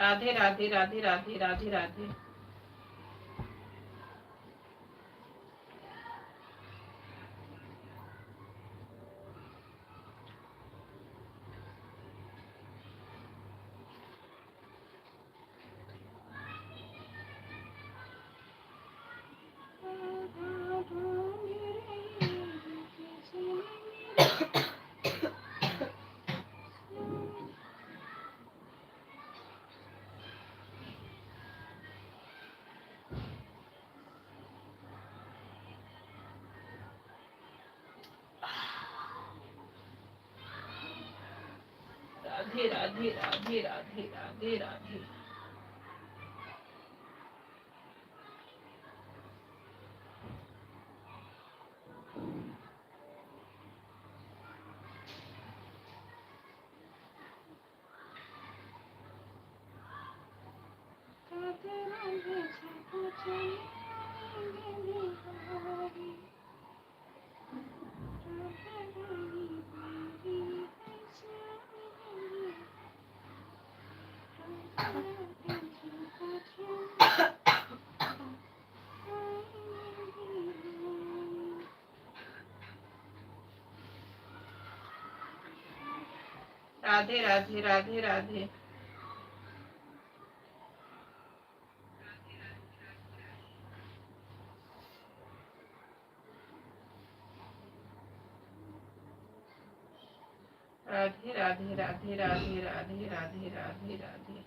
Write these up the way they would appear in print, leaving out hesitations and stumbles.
Radhe Radhe Radhe Radhe Radhe Radhe. Radhe Radhe Radhe Radhe Radhe Radhe. Radhe Radhe Radhe Radhe. Radhe Radhe Radhe Radhe Radhe Radhe Radhe Radhe.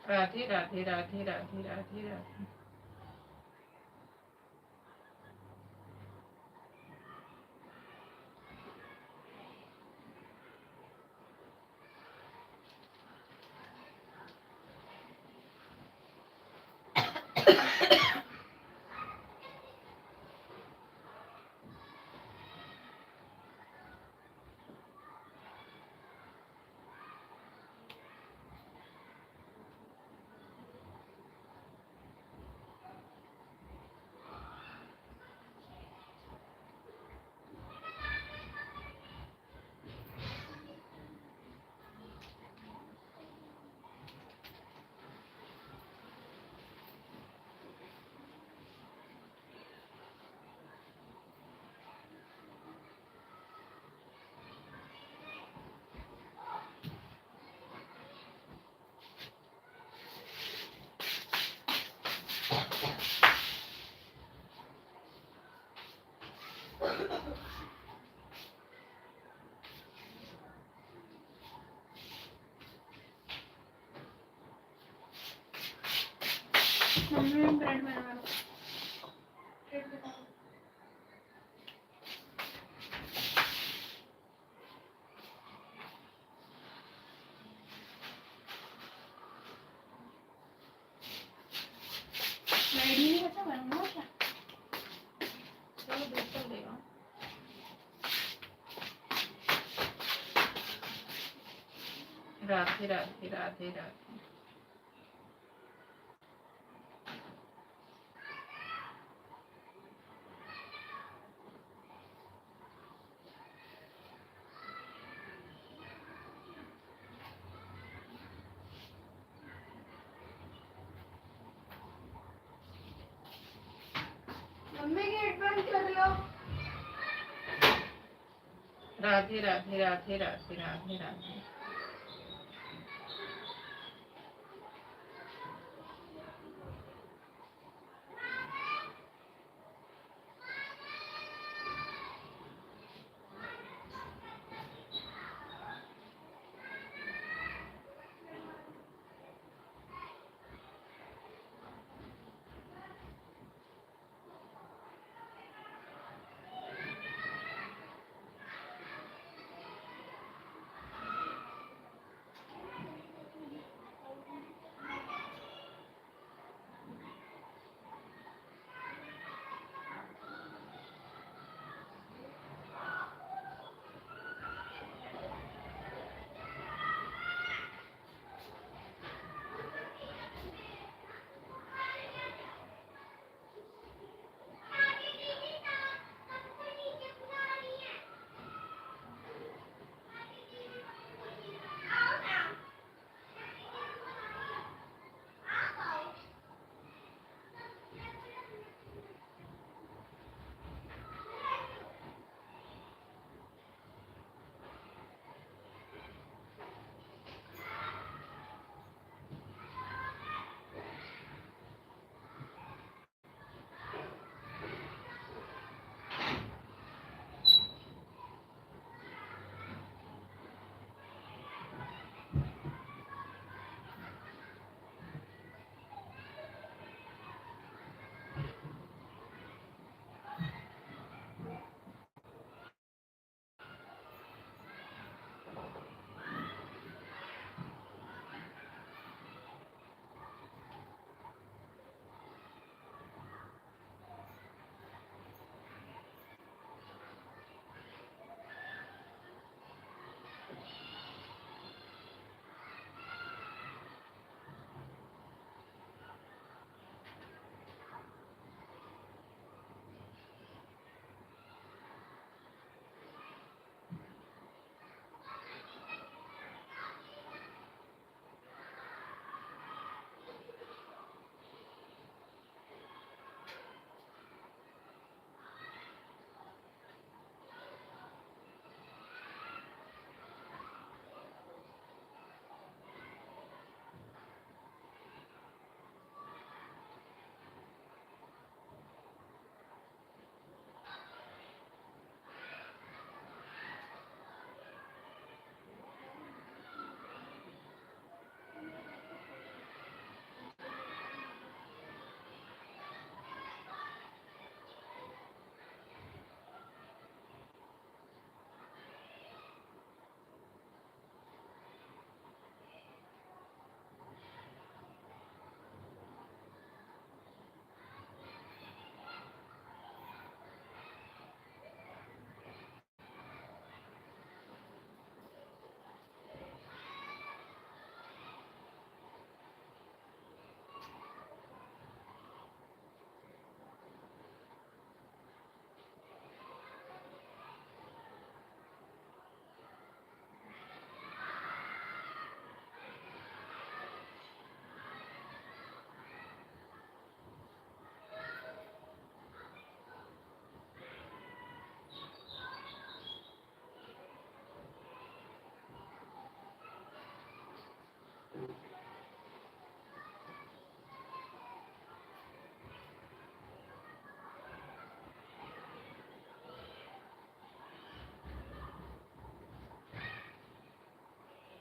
Radhe Radhe Radhe Radhe Radhe Radhe. Radhe Radhe Radhe Radhe. Mummy gate बंद कर लो। राधे राधे राधे राधे राधे राधे।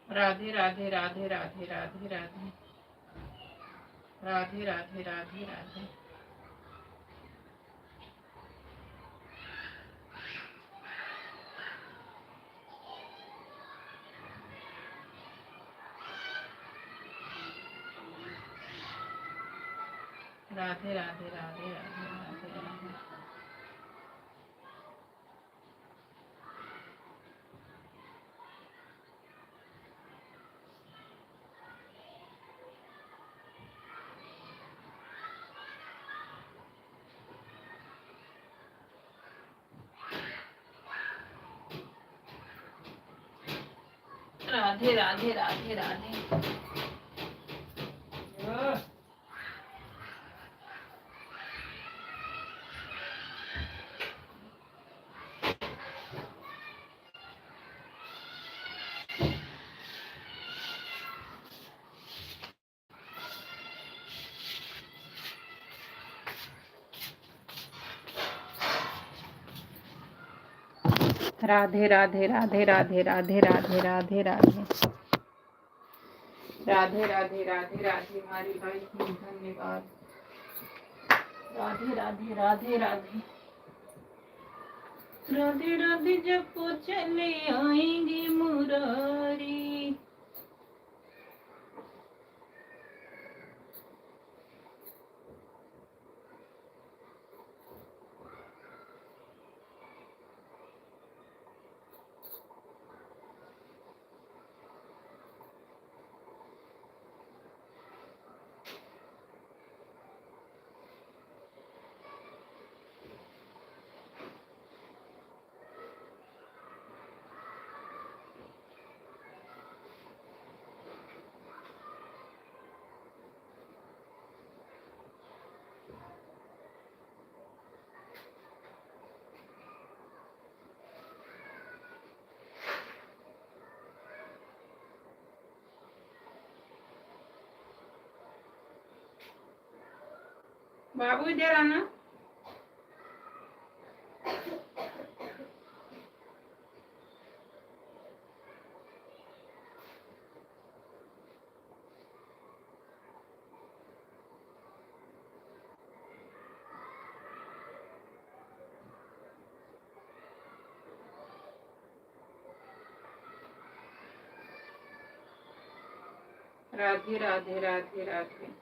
राधे राधे राधे राधे राधे राधे। राधे राधे राधे राधे। राधे राधे राधे राधे राधे राधे। राधे राधे राधे राधे। राधे राधे राधे राधे राधे राधे राधे राधे राधे राधे राधे राधे हमारी लाइफ में धन्यवाद। राधे राधे राधे राधे राधे राधे जब वो चले आएंगे मुरारी। बाबू इधर आना। राधे राधे राधे राधे।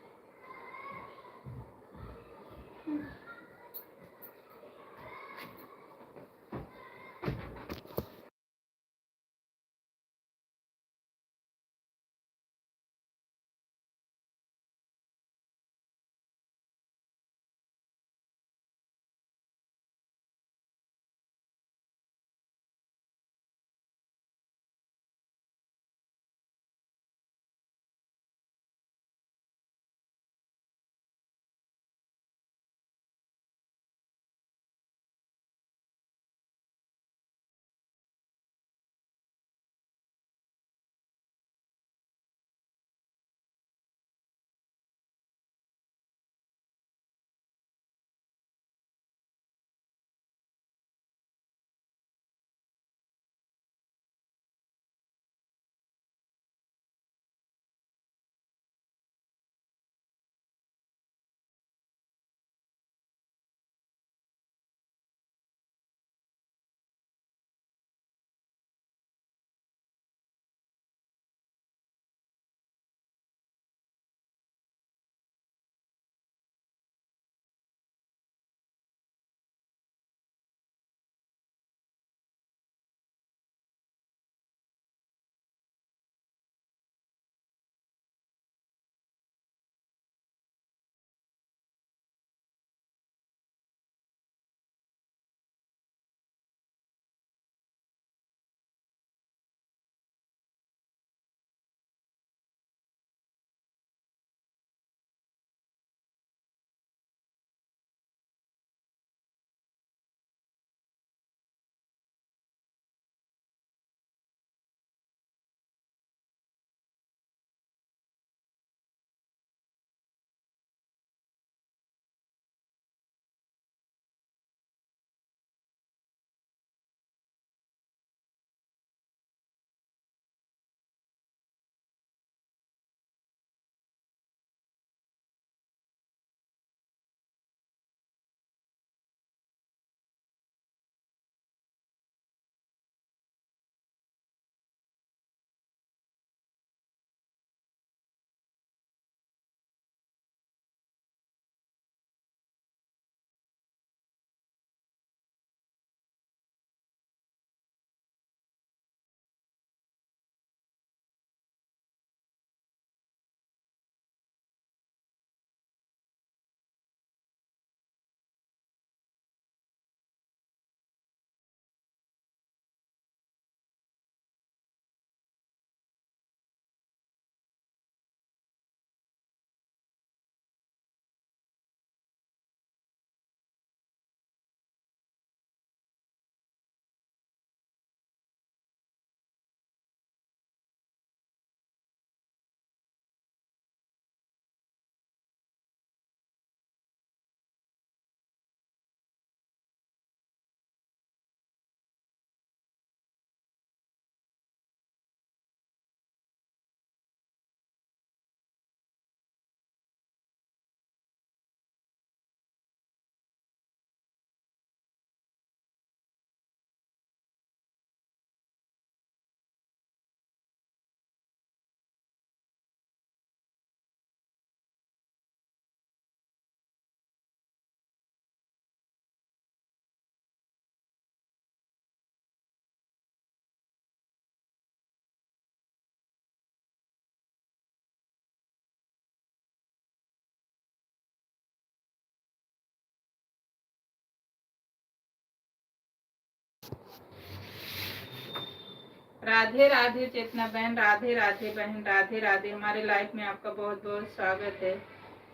राधे राधे चेतना बहन, राधे राधे बहन, राधे राधे। हमारे लाइफ में आपका बहुत बहुत स्वागत है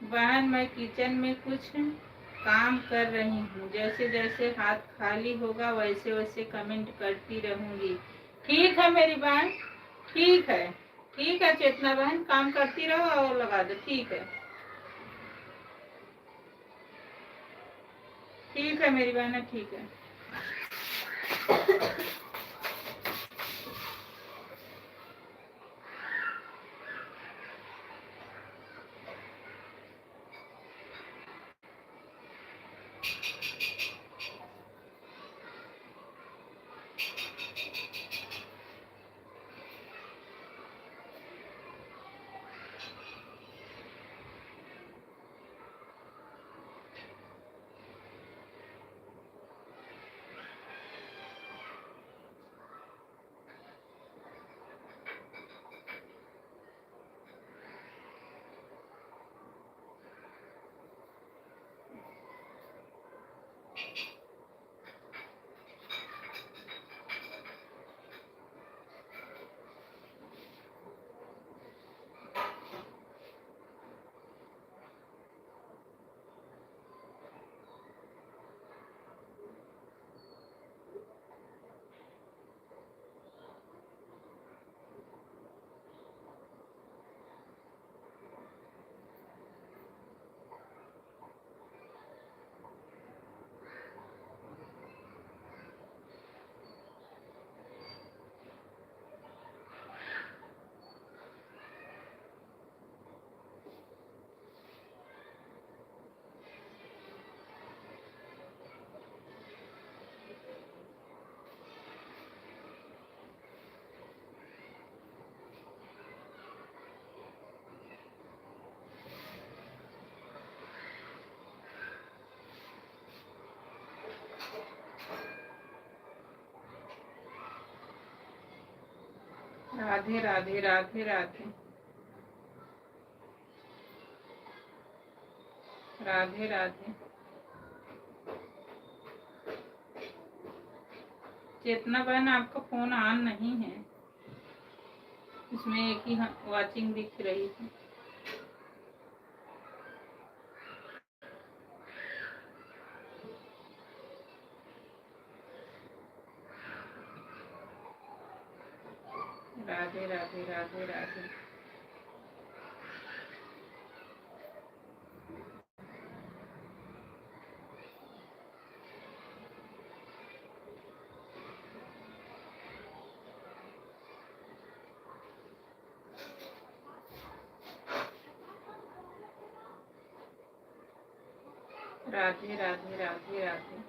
बहन। मैं किचन में कुछ काम कर रही हूँ, जैसे जैसे हाथ खाली होगा वैसे वैसे कमेंट करती रहूंगी। ठीक है मेरी बहन, ठीक है, ठीक है चेतना बहन, काम करती रहो और लगा दो। ठीक है, ठीक है मेरी बहन, ठीक है। राधे राधे राधे राधे राधे राधे। चेतना बहन आपका फोन ऑन नहीं है, इसमें एक ही वाचिंग दिख रही है। राधे राधे राधे राधे। राधे राधे राधे राधे।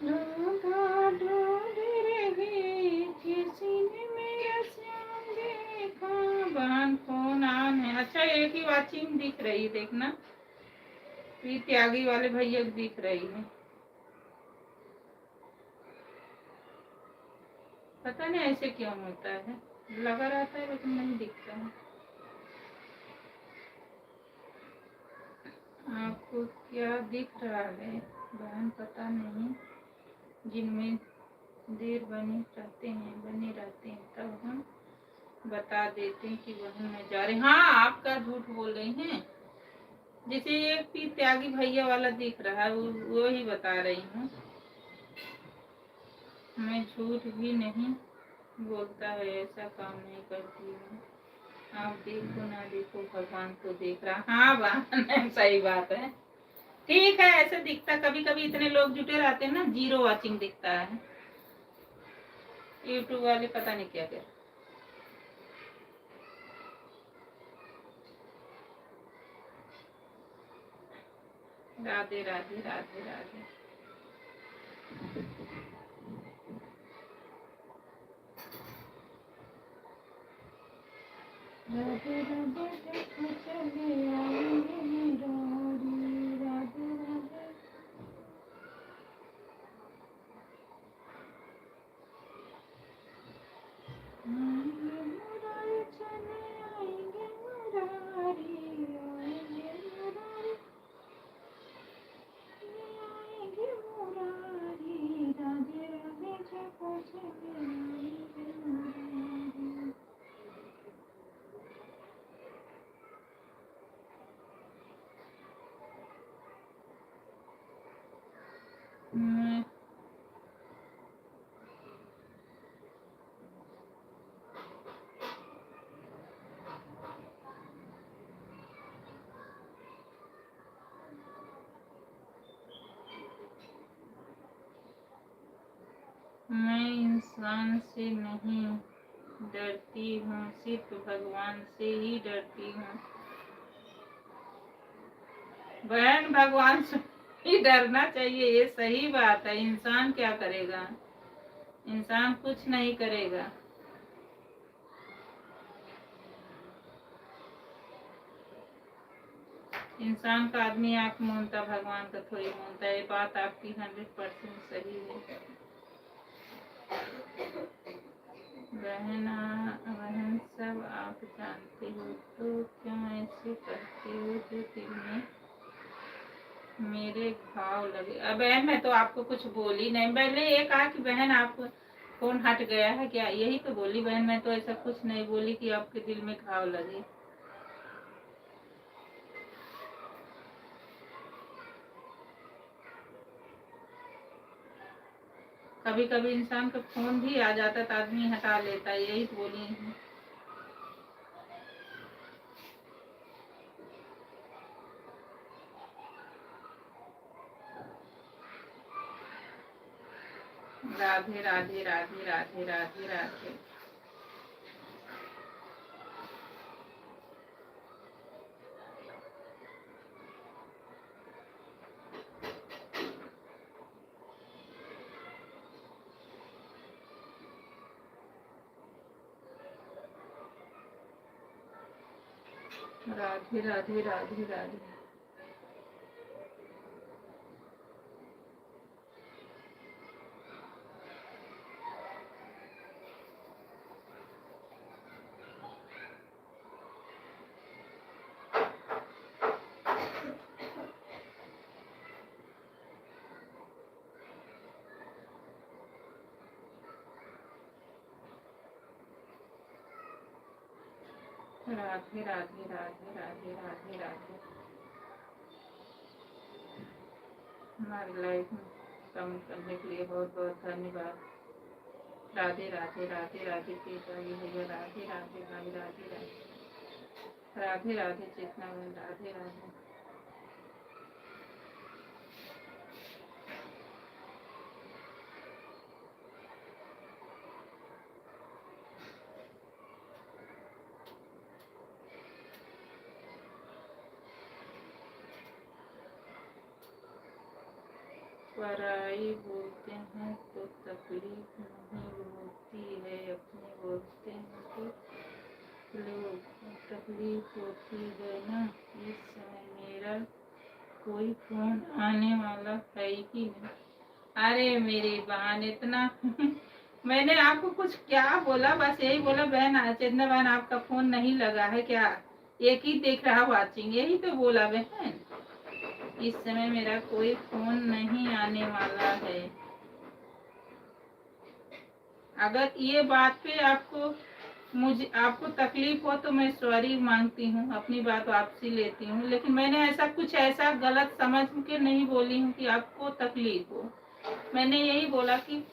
राधा ढूंढ रही किसी ने मेरा श्याम देखा। बहन फोन ऑन है। अच्छा, एक ही वाचिंग दिख रही, देखना ये त्यागी वाले भैया दिख रही है। पता नहीं ऐसे क्यों होता है, लगा रहता है लेकिन नहीं दिखता है। आपको क्या दिख रहा है बहन पता नहीं, जिनमें देर बने रहते हैं तब हम बता देते हैं कि बहन में जा रहे। हाँ, आप क्या झूठ बोल रही हैं। जैसे एक पी त्यागी भैया वाला दिख रहा है, वो ही बता रही हूँ। मैं झूठ भी नहीं बोलता है, ऐसा काम नहीं करती हूँ। आप देखो ना देखो, भगवान तो देख रहा। हाँ बहन सही बात है। ठीक है, ऐसे दिखता, कभी कभी इतने लोग जुटे रहते हैं ना, जीरो वाचिंग दिखता है। यूट्यूब वाले पता नहीं क्या कर। राधे राधे राधे राधे। राधे राधे देखो चले आएंगे मुरारी। राधे राधे। आएंगे मुरारी, चले आएंगे मुरारी, आएंगे मुरारी, आएंगे इंसान से नहीं डरती हूँ, सिर्फ भगवान से ही डरती हूँ। बहन, भगवान से ही डरना चाहिए, ये सही बात है। इंसान क्या करेगा? इंसान कुछ नहीं करेगा। इंसान का आदमी आंख मूंदता, भगवान का थोड़ी मूंदता। ये बात आपकी 100% सही है। बहन सब आप जानते हो, तो क्यों ऐसे करते हो जो दिल में मेरे घाव लगे? अब बहन, मैं तो आपको कुछ बोली नहीं। मैंने ये कहा कि बहन आप फोन हट गया है क्या, यही तो बोली बहन। मैं तो ऐसा कुछ नहीं बोली कि आपके दिल में घाव लगे। कभी कभी इंसान का फोन भी आ जाता तो आदमी हटा लेता, यही तो बोली हूँ। राधे राधे राधे राधे राधे राधे। राधे राधे राधे राधे। राधे राधे राधे राधे राधे राधे। हमारी लाइफ में कम करने के लिए बहुत बहुत धन्यवाद। राधे राधे राधे राधे चेताली भैया, राधे राधे भाई, राधे राधे राधे राधे चेतना बहन, राधे राधे। पराई बोलते हैं तो तकलीफ नहीं होती है, अपने बोलते हैं तो लोग तकलीफ होती है ना। इस समय मेरा कोई फोन आने वाला है ही नहीं। अरे मेरी बहन, इतना मैंने आपको कुछ क्या बोला? बस यही बोला बहन, चेतना बहन आपका फोन नहीं लगा है क्या? एक ही देख रहा वाचिंग, यही तो बोला बहन। इस समय मेरा कोई फोन नहीं आने वाला है। अगर ये बात पे आपको तकलीफ हो तो मैं सॉरी मांगती हूँ, अपनी बात वापसी लेती हूँ। लेकिन मैंने ऐसा गलत समझ के नहीं बोली हूँ कि आपको तकलीफ हो। मैंने यही बोला कि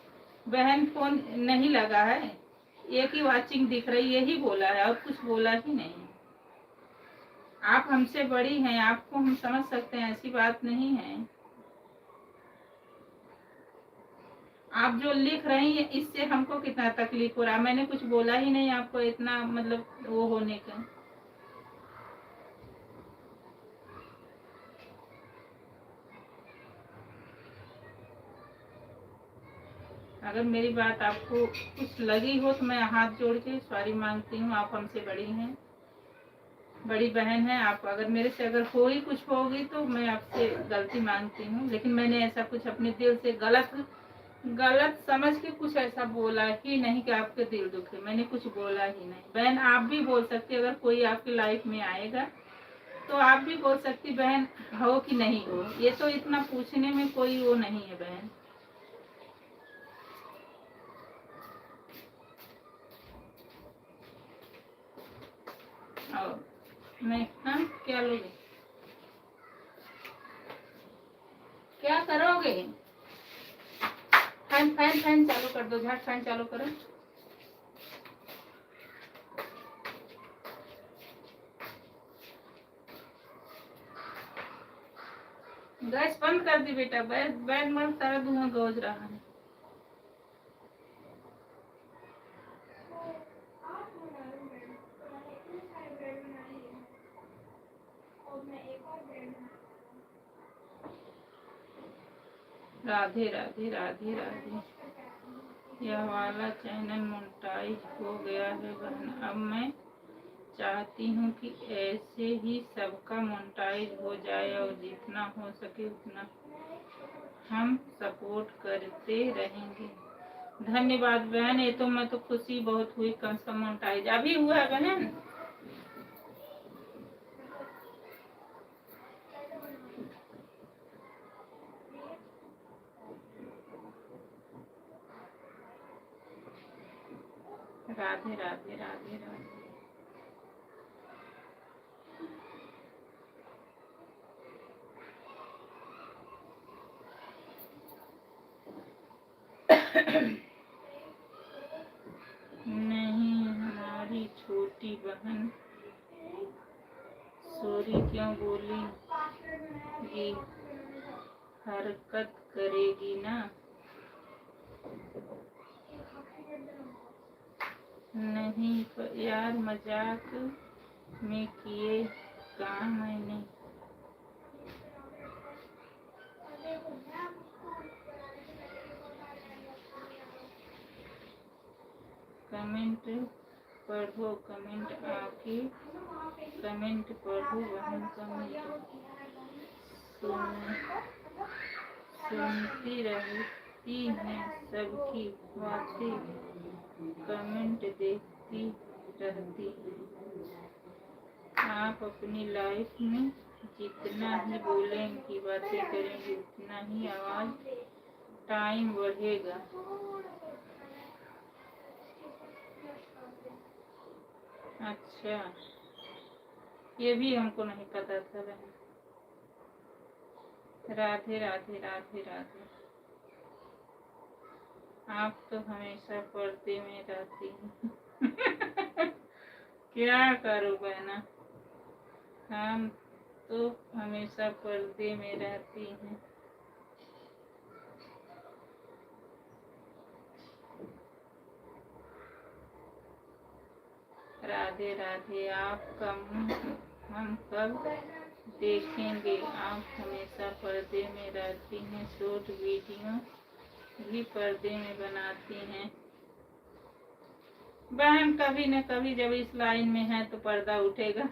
बहन फोन नहीं लगा है, एक ही वाचिंग दिख रही, यही बोला है और कुछ बोला ही नहीं। आप हमसे बड़ी हैं, आपको हम समझ सकते हैं, ऐसी बात नहीं है। आप जो लिख रही हैं इससे हमको कितना तकलीफ हो रहा है। मैंने कुछ बोला ही नहीं आपको, इतना मतलब वो होने का। अगर मेरी बात आपको कुछ लगी हो तो मैं हाथ जोड़ के सॉरी मांगती हूँ। आप हमसे बड़ी हैं, बड़ी बहन है आप। अगर मेरे से अगर कोई कुछ होगी तो मैं आपसे गलती मांगती हूँ। लेकिन मैंने ऐसा कुछ अपने दिल से गलत समझ के कुछ ऐसा बोला ही नहीं कि आपके दिल दुखे। मैंने कुछ बोला ही नहीं। बहन आप भी बोल सकती, अगर कोई आपकी लाइफ में आएगा तो आप भी बोल सकती बहन हो कि नहीं हो। ये तो इतना पूछने में कोई वो नहीं है बहन। और मैं हम क्या लोगे, क्या करोगे? फैन चालू कर दो, झट फैन चालू करो। गैस बंद कर दी बेटा, बैठ मत, सारा धुआं गौज रहा है। राधे राधे राधे राधे। यह वाला चैनल मोनेटाइज हो गया है बहन। अब मैं चाहती हूँ कि ऐसे ही सबका मोनेटाइज हो जाए और जितना हो सके उतना हम सपोर्ट करते रहेंगे। धन्यवाद बहन, ये तो मैं तो खुशी बहुत हुई, कम से कम मोनेटाइज अभी हुआ है बहन। राधे राधे राधे राधे। नहीं, हमारी छोटी बहन सॉरी क्यों बोलेगी, हरकत करेगी ना। नहीं यार, मजाक में किए काम मैंने। कमेंट पढ़ो, कमेंट आके कमेंट पढ़ो बहन, कमेंट सुनती रहती हैं सबकी बातें, कमेंट देखती रहती। आप अपनी लाइफ में जितना ही बोलेंगी, बातें करेंगी, उतना ही आवाज टाइम बढ़ेगा। अच्छा, ये भी हमको नहीं पता था बहन। राधे राधे राधे राधे। आप तो हमेशा पर्दे में रहती हैं। क्या करो बहना, हम तो हमेशा पर्दे में रहती हैं। राधे राधे। आपका मुंह हम कब देखेंगे? आप हमेशा पर्दे में रहती हैं, शॉर्ट वीडियो भी पर्दे में बनाती हैं। बहन कभी न कभी जब इस लाइन में है तो पर्दा उठेगा।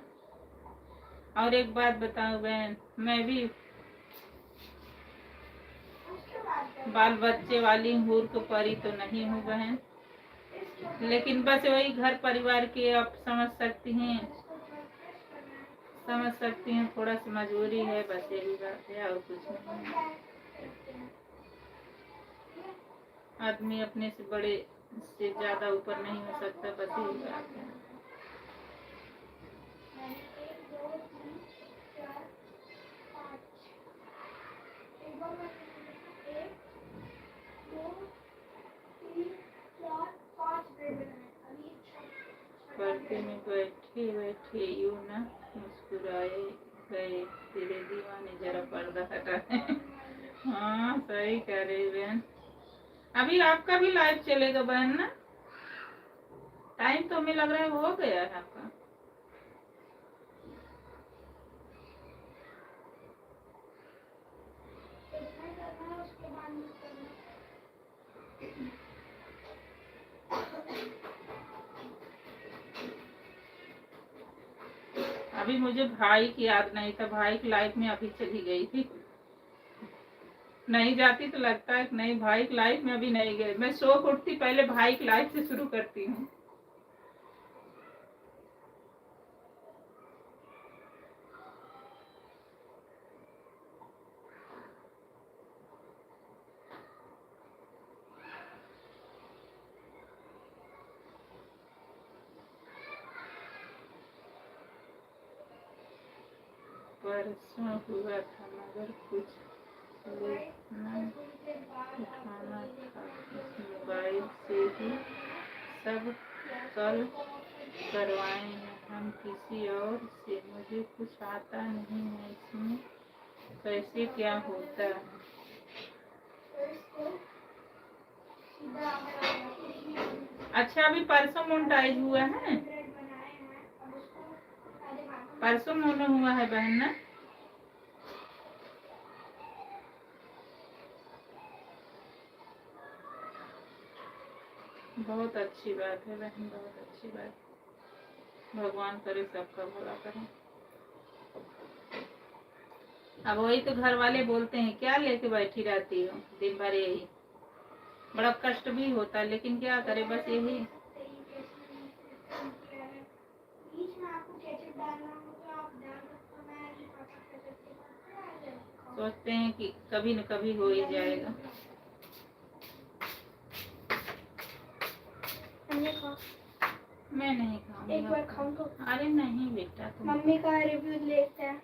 और एक बात बताऊं बहन, मैं भी बाल बच्चे वाली मूर्ख परी तो नहीं हूँ बहन, लेकिन बस वही घर परिवार के आप समझ सकती हैं, थोड़ा सा मजबूरी है, बस यही बात है और कुछ नहीं है। आदमी अपने से बड़े से ज्यादा ऊपर नहीं हो सकता, बस यही बात है। पर्दे में बैठे बैठे यूं ना मुस्कुराए गए तेरे दीवाने, जरा पर्दा हटा। हाँ सही कह रही बहन। अभी आपका भी लाइव चलेगा बहन ना? टाइम तो हमें लग रहा है हो गया है आपका। अभी मुझे भाई की याद नहीं था, भाई की लाइफ में अभी चली गई थी। नहीं जाती तो लगता है नहीं, भाई की लाइफ में अभी नहीं गए। मैं सो को उठती पहले भाई की लाइफ से शुरू करती हूँ। परसों हुआ था मगर कुछ लेना उठाना था, इस मोबाइल से ही सब कल करवाए हैं हम किसी और से। मुझे कुछ आता नहीं है इसमें कैसे क्या होता है। अच्छा, अभी परसों मोनेटाइज हुआ है, परसों मोनो हुआ है बहन ना? बहुत अच्छी बात है बहन, बहुत अच्छी बात। भगवान करे सबका भला करे। अब वही तो घर वाले बोलते हैं, क्या लेके बैठी रहती हो दिन भर यही। बड़ा कष्ट भी होता है, लेकिन क्या करे, बस यही बीच में आपको केचप डालना हो तो आप डाल सकते हो। मैं नहीं खाता केचप के साथ। सोचते हैं कि कभी न कभी हो ही जाएगा। मैं नहीं खाऊंगी। एक बार खाऊं तो? अरे नहीं बेटा, तुम मम्मी का रिव्यू लेते हैं।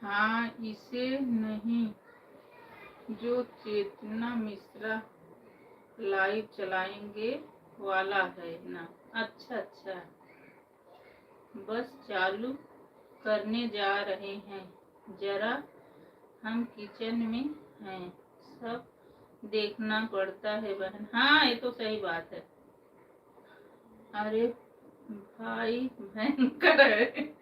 हाँ, इसे नहीं, जो चेतना मिश्रा लाइव चलाएंगे वाला है ना। अच्छा अच्छा, बस चालू करने जा रहे हैं, जरा हम किचन में हैं, सब देखना पड़ता है बहन। हाँ, ये तो सही बात है। अरे भाई भयंकर है।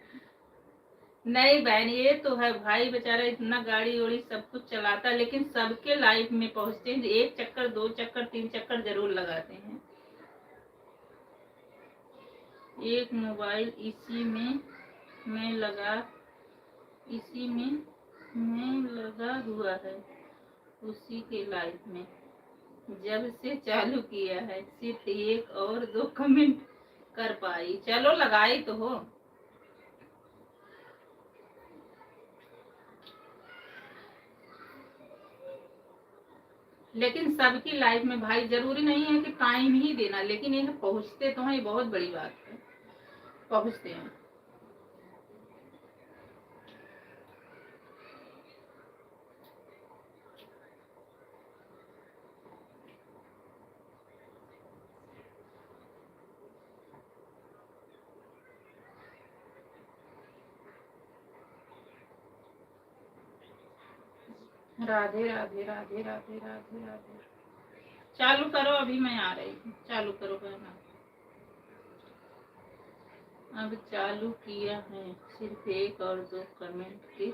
नहीं बहन, ये तो है, भाई बेचारा इतना गाड़ी उड़ी सब कुछ चलाता है, लेकिन सबके लाइफ में पहुंचते हैं, एक चक्कर, दो चक्कर, तीन चक्कर जरूर लगाते हैं। एक मोबाइल इसी में लगा हुआ है, उसी के लाइफ में जब से चालू किया है, सिर्फ एक और दो कमेंट कर पाई। चलो लगाई तो हो। लेकिन सबकी लाइफ में भाई जरूरी नहीं है कि टाइम ही देना, लेकिन ये पहुंचते तो हैं, ये बहुत बड़ी बात है, पहुंचते हैं। राधे राधे राधे राधे राधे राधे। चालू करो, अभी मैं आ रही हूँ। चालू करो बहना। अब चालू किया है, सिर्फ एक और दो कमेंट के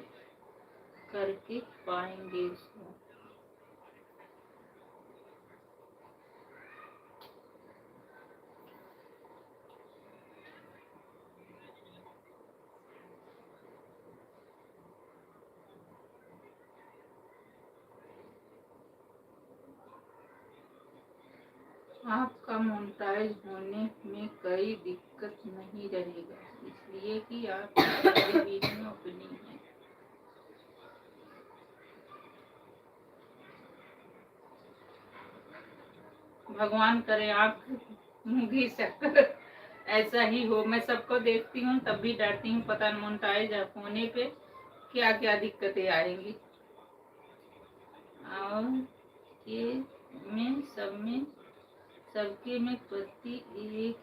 करके पाएंगे इसको। आपका मोनेटाइज होने में कोई दिक्कत नहीं रहेगा, इसलिए कि आपकी सारी वीडियो अपनी है। भगवान करे आप मूंगी शक्कर ऐसा ही हो। मैं सबको देखती हूँ तब भी डरती हूँ, पता नहीं मोनेटाइज होने पे क्या क्या दिक्कतें आएंगी। और ये में सब में सबके में ही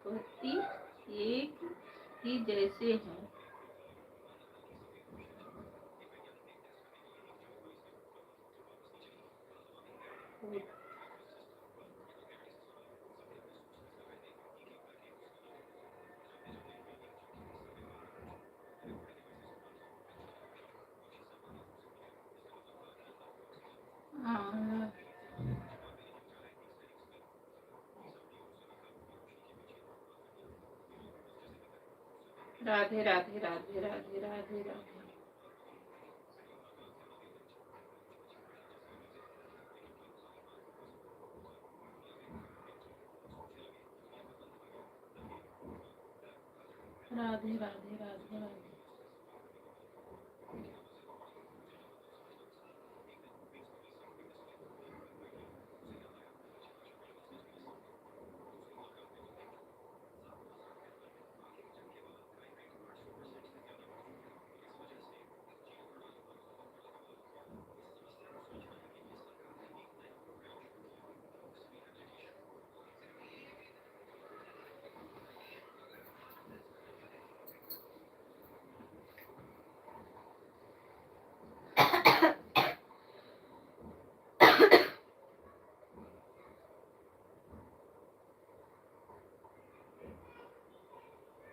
पति एक ही जैसे हैं। और राधे राधे राधे राधे राधे राधे। राधे राधे राधे राधे।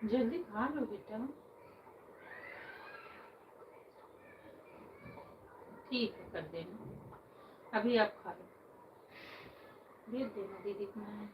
जल्दी खा लो बेटा। ठीक है कर देना, अभी आप खा लो, भेज देना दीदी को। मैं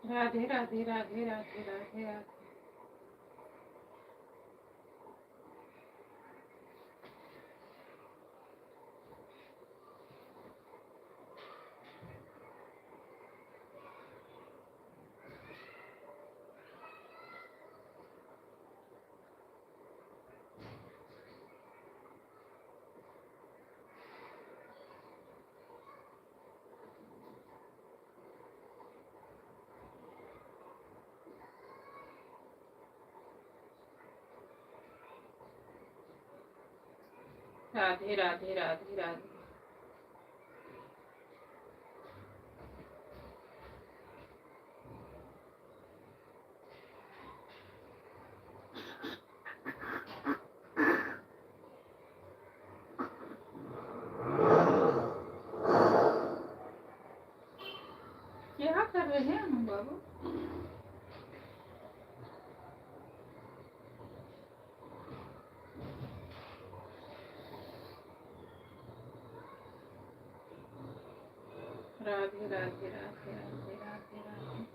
राधे राधे राधे राधे राधे राधे। राधे राधे राधे राधे। क्या कर रहे हैं हम बाबू? राधे राधे राधे राधे राधे राधे।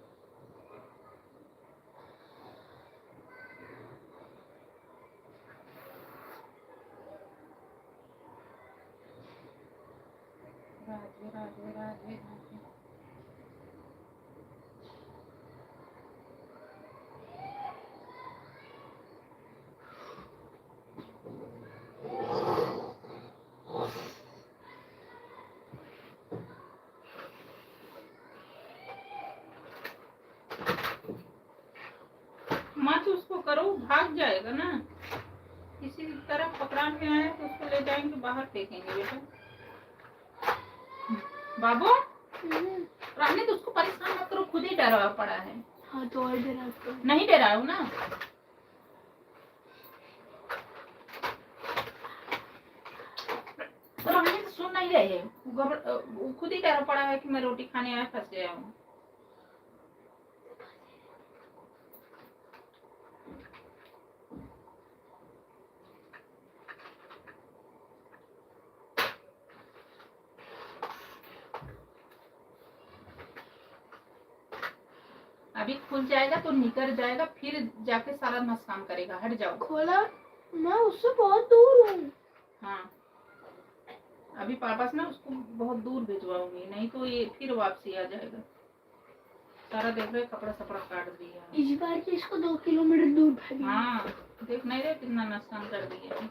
राधे राधे राधे। मत उसको करो, भाग जाएगा ना। किसी तरह पकड़ा में आए तो उसको ले जाएंगे बाहर फेंकेंगे बेटा। बाबू रानी तो उसको परेशान मत करो, खुद ही डरा पड़ा है। हाँ तो और डरा तो नहीं डरा हो ना। रानी तो सुन नहीं रहे, वो खुद ही डरा पड़ा है कि मैं रोटी खाने आया फंस गया हूँ। अभी खुल जाएगा तो निकल जाएगा, फिर जाके सारा मस्त काम करेगा। हट जाओ। खोला, मैं उससे बहुत दूर हूँ। हाँ अभी पापा से ना उसको बहुत दूर भिजवाऊंगी, नहीं तो ये फिर वापसी आ जाएगा। सारा देख रहे कपड़ा सपड़ा काट दिया। इस बार की इसको 2 किलोमीटर दूर भागी। हाँ देख नहीं रहे कितना नुकसान कर दिया।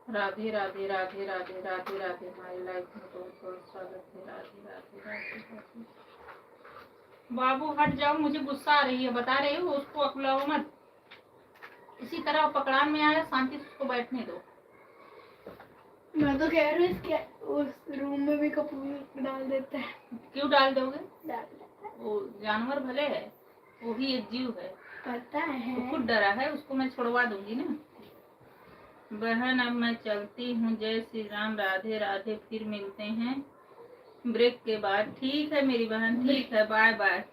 राधे राधे राधे राधे राधे राधे। हमारी लाइफ में बहुत बहुत स्वागत है। राधे राधे राधे राधे। बाबू हट जाओ, मुझे गुस्सा आ रही है, बता रही हूँ। उसको अकलाओ मत। इसी तरह पकड़ान में आया, शांति से उसको बैठने दो। मैं तो कह रही हूँ इसके उस रूम में भी कपूर डाल देता है। क्यों डाल दोगे? डाल देता है। वो जानवर भले है, वो भी एक जीव है। पता है। वो खुद डरा है, उसको मैं छुड़वा दूंगी ना। बहन अब मैं चलती हूँ। जय श्री राम। राधे राधे। फिर मिलते हैं ब्रेक के बाद। ठीक है मेरी बहन, ठीक है। Bye bye.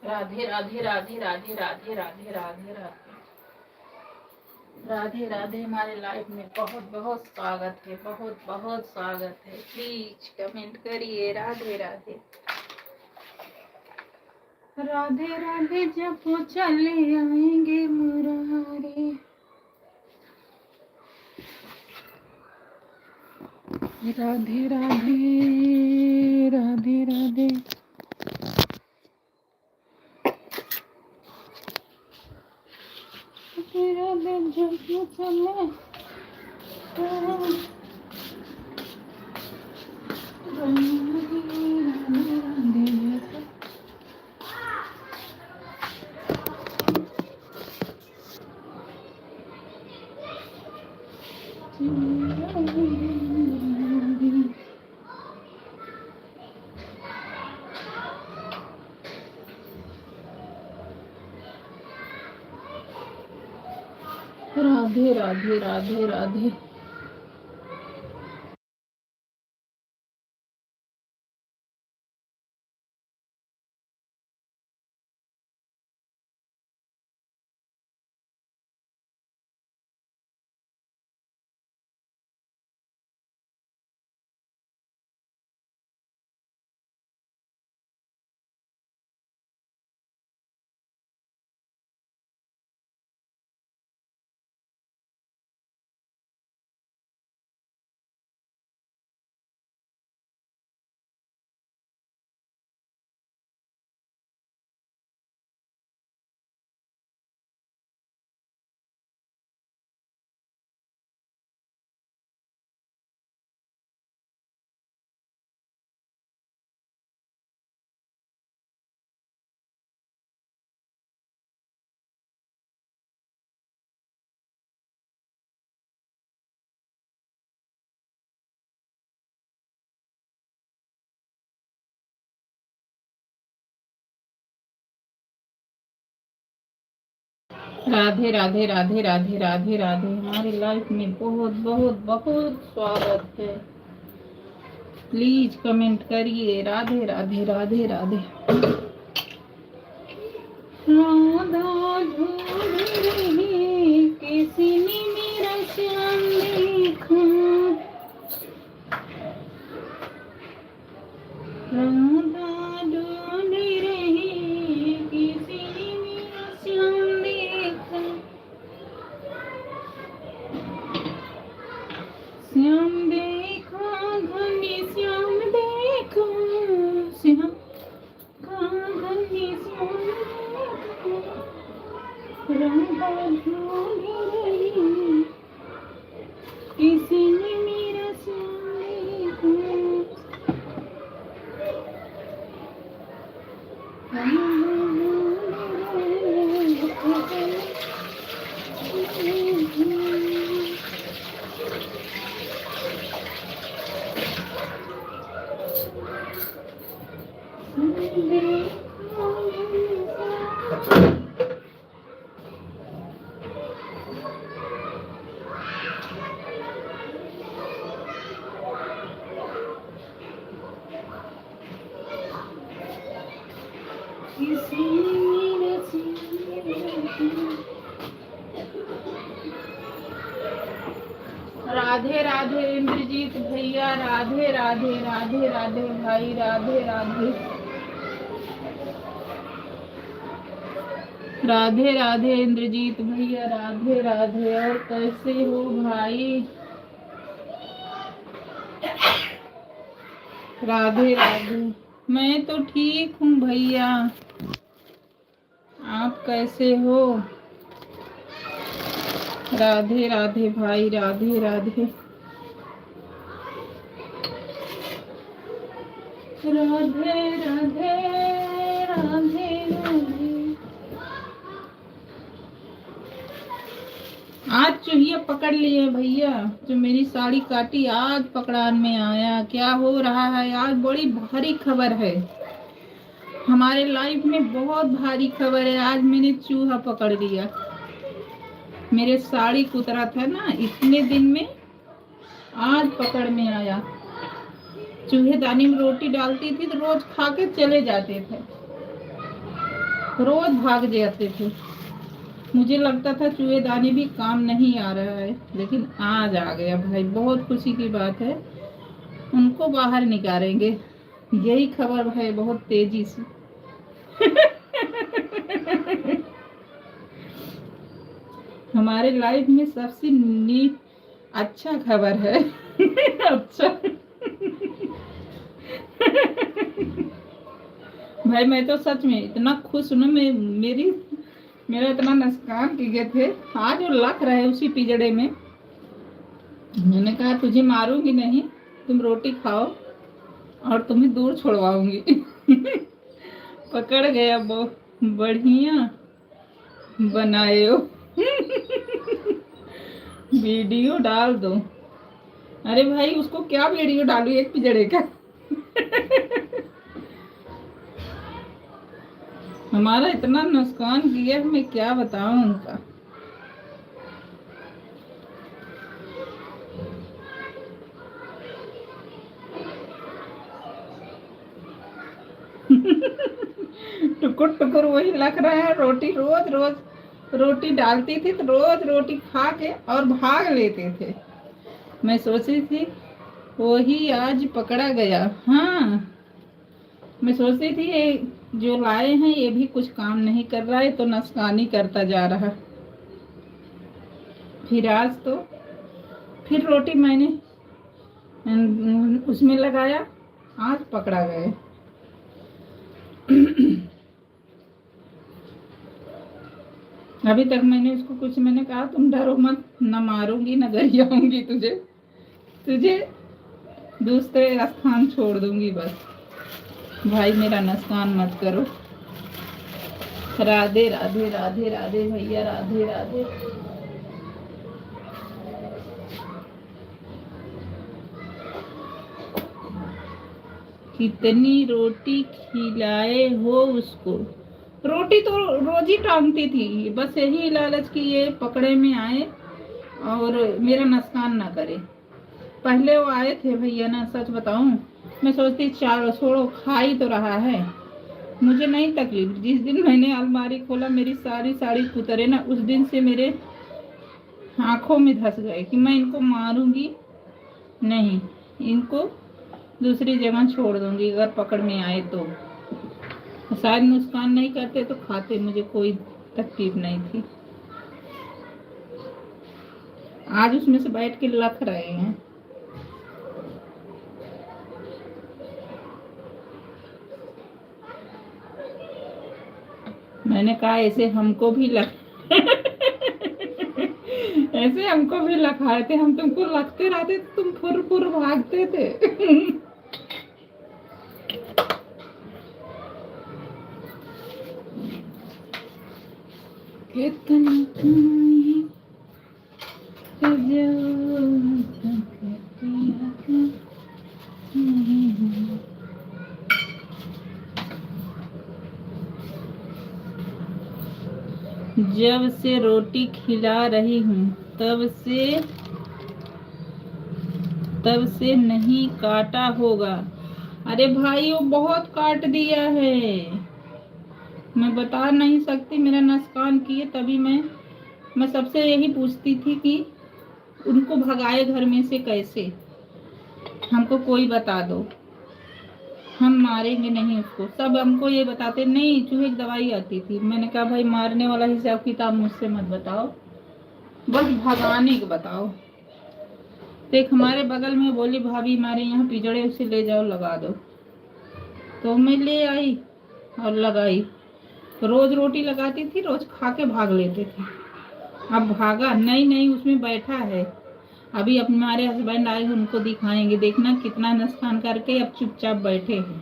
राधे राधे राधे राधे राधे राधे राधे राधे राधे राधे। हमारे लाइफ में बहुत बहुत स्वागत है, बहुत बहुत स्वागत है। प्लीज कमेंट करिए राधे राधे राधे राधे। जब वो चले आएंगे मुरारे, राधे राधे राधे राधे। तेरा दिल जब वो चले राधे राधे राधे राधे। राधे राधे राधे राधे राधे राधे। हमारी लाइफ में बहुत बहुत बहुत स्वागत है। प्लीज कमेंट करिए राधे राधे राधे राधे। राधा ढूंढ रही किसी ने मेरा श्याम देखा, राधा ढूंढ रही किसी ने मेरा श्याम देखा, श्याम देखा घनी श्याम देखा, श्याम का घनी श्याम देखा, राधा ढूंढ रही किसी ने मेरा श्याम देखा। राधे राधे इंद्रजीत भैया, राधे राधे राधे राधे भाई, राधे राधे राधे राधे इंद्रजीत भैया, राधे राधे। और कैसे हो भाई? राधे राधे। मैं तो ठीक हूँ भैया, आप कैसे हो? राधे राधे भाई, राधे राधे राधे राधे राधे राधे। आज चूहिया पकड़ लिए भैया, जो मेरी साड़ी काटी आज पकड़ान में आया। क्या हो रहा है? आज बड़ी भारी खबर है, हमारे लाइफ में बहुत भारी खबर है। आज मैंने चूहा पकड़ लिया, मेरे साड़ी कुतरा था ना इतने दिन में, आज पकड़ में आया। चूहे दानी में रोटी डालती थी तो रोज खा के चले जाते थे। रोज भाग जाते थे। मुझे लगता था चूहेदानी भी काम नहीं आ रहा है, लेकिन आज आ गया भाई, बहुत खुशी की बात है। उनको बाहर निकालेंगे, यही खबर है बहुत तेजी से। हमारे लाइफ में सबसे अच्छा खबर है। अच्छा। भाई मैं तो सच में इतना खुश हूँ ना, मैं मेरा इतना नुकसान किए थे, आज वो लख रहे उसी पिजड़े में। मैंने कहा तुझे मारूंगी नहीं, तुम रोटी खाओ और तुम्हें दूर छोड़वाऊंगी। पकड़ गया, बहुत बढ़िया बनाए हो। वीडियो डाल दो। अरे भाई उसको क्या वीडियो डालू एक पिजड़े का। हमारा इतना नुकसान किया, मैं क्या बताऊं उनका। टुकुर टुकुर वही लग रहा है। रोटी रोज रोज रोटी डालती थी तो रोज रोटी खा के और भाग लेते थे। मैं सोची थी वही आज पकड़ा गया। हाँ, मैं सोचती थी ये जो लाए हैं ये भी कुछ काम नहीं कर रहा है, तो नुकसानी करता जा रहा। फिर आज तो फिर रोटी मैंने उसमें लगाया, आज पकड़ा गए। अभी तक मैंने उसको कुछ, मैंने कहा तुम डरो मत, न मारूंगी न गरियाऊंगी तुझे, तुझे दूसरे स्थान छोड़ दूंगी बस। भाई मेरा नुकसान मत करो। राधे राधे राधे राधे भैया, राधे राधे। कितनी रोटी खिलाए हो उसको? रोटी तो रोज ही टांगती थी, बस यही लालच की ये पकड़े में आए और मेरा नुकसान ना करे। पहले वो आए थे भैया ना, सच बताऊं मैं सोचती चार छोड़ो, खा ही तो रहा है, मुझे नहीं तकलीफ। जिस दिन मैंने अलमारी खोला मेरी सारी साड़ी कुतरे ना, उस दिन से मेरे आंखों में धस गए कि मैं इनको मारूंगी नहीं, इनको दूसरी जगह छोड़ दूंगी अगर पकड़ में आए तो। शायद नुकसान नहीं करते तो खाते, मुझे कोई तकलीफ नहीं थी। आज उसमें से बैठ के लख रहे हैं। मैंने कहा ऐसे हमको भी लख ऐसे हमको भी लखाए थे, हम तुमको लगते रहते तो तुम फुर फुर भागते थे। कितना जब से रोटी खिला रही हूँ तब से नहीं काटा होगा। अरे भाई वो बहुत काट दिया है, मैं बता नहीं सकती। मेरा नुकसान किए तभी मैं सबसे यही पूछती थी कि उनको भगाए घर में से कैसे, हमको कोई बता दो, हम मारेंगे नहीं उसको। सब हमको ये बताते नहीं, चूहे की दवाई आती थी। मैंने कहा भाई मारने वाला हिसाब किताब मुझसे मत बताओ, बस भगाने को बताओ। तो एक हमारे बगल में बोली भाभी हमारे यहाँ पिजड़े, उसे ले जाओ लगा दो। तो मैं ले आई और लगाई। रोज रोटी लगाती थी, रोज खा के भाग लेते थे। अब भागा नहीं, नहीं उसमें बैठा है। अभी हमारे हस्बैंड आए, उनको दिखाएंगे, देखना कितना नुकसान करके अब चुपचाप बैठे हैं।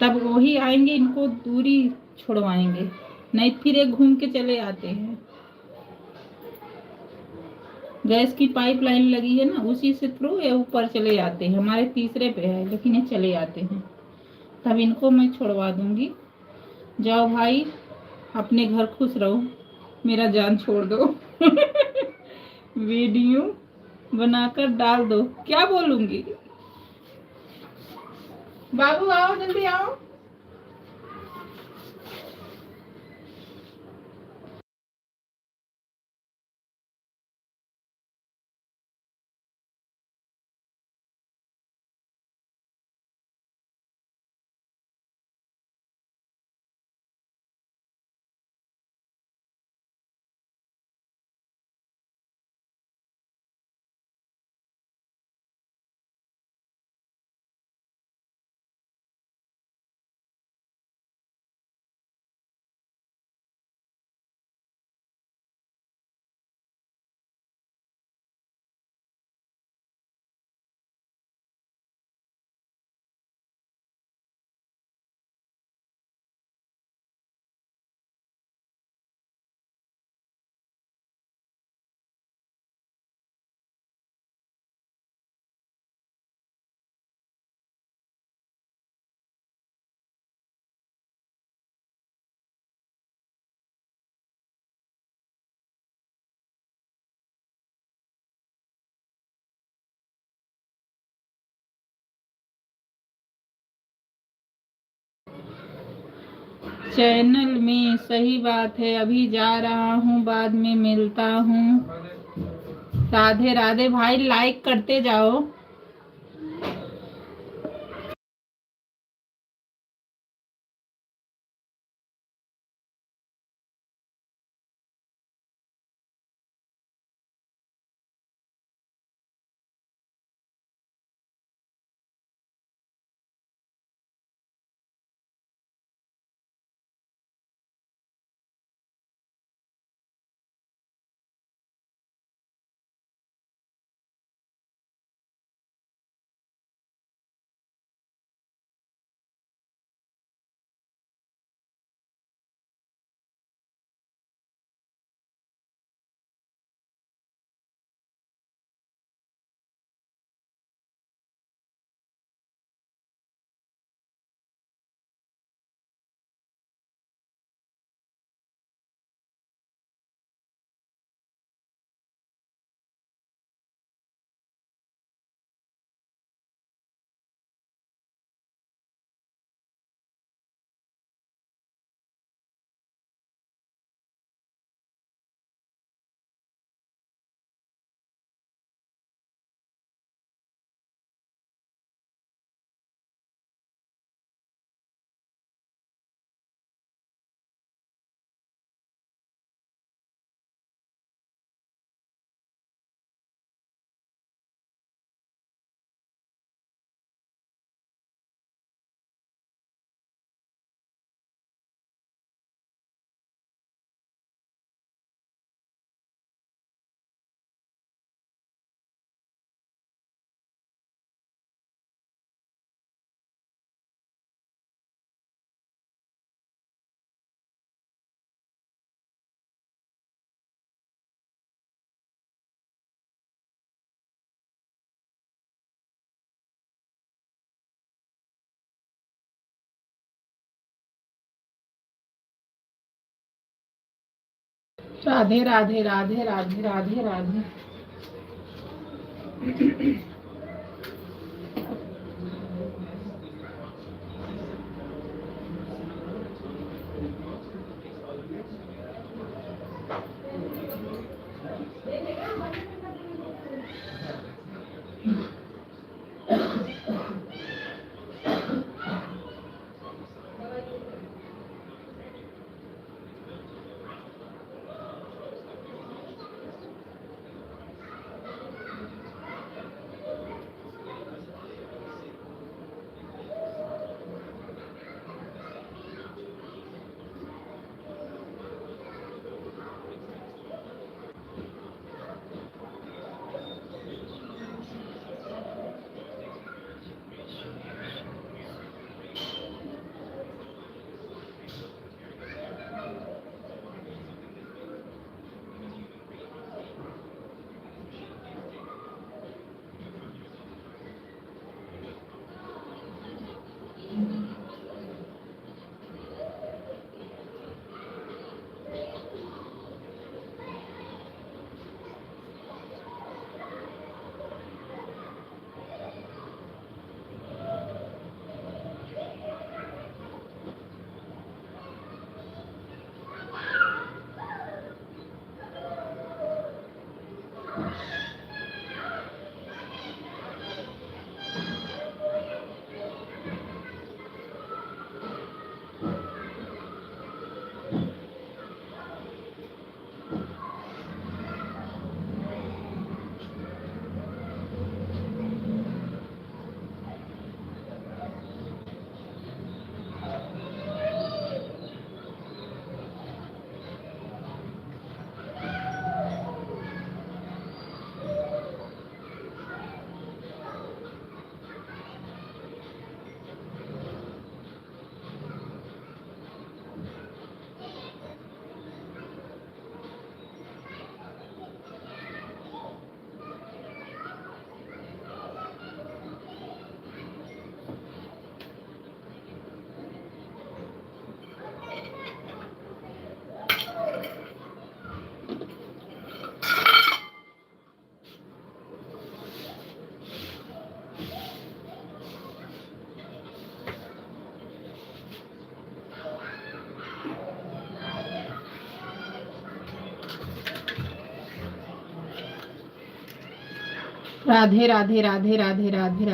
तब वही आएंगे, इनको दूरी छुड़वाएंगे, नहीं फिर एक घूम के चले आते हैं। गैस की पाइपलाइन लगी है ना, उसी से थ्रू ये ऊपर चले आते हैं। हमारे तीसरे पे है लेकिन ये चले आते हैं। तब इनको मैं छुड़वा दूंगी। जाओ भाई अपने घर खुश रहो, मेरा जान छोड़ दो। वीडियो बनाकर डाल दो। क्या बोलूंगी? बाबू आओ, जल्दी आओ। चैनल में। सही बात है, अभी जा रहा हूँ, बाद में मिलता हूँ। राधे राधे भाई, लाइक करते जाओ। राधे राधे राधे राधे राधे राधे। राधे राधे राधे राधे राधे।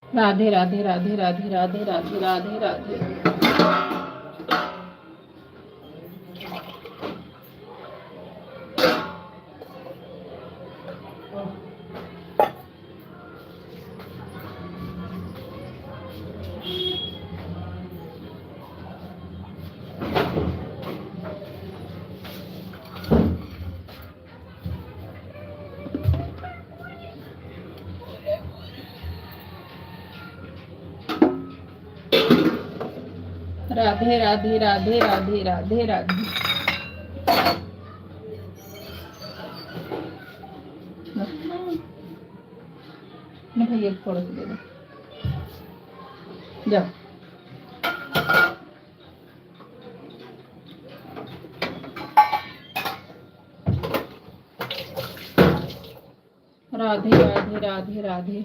राधे राधे राधे राधे राधे राधे राधे राधे। राधे राधे राधे राधे राधे राधे। भैया थोड़ा सा दे दो, जाओ। राधे राधे राधे राधे।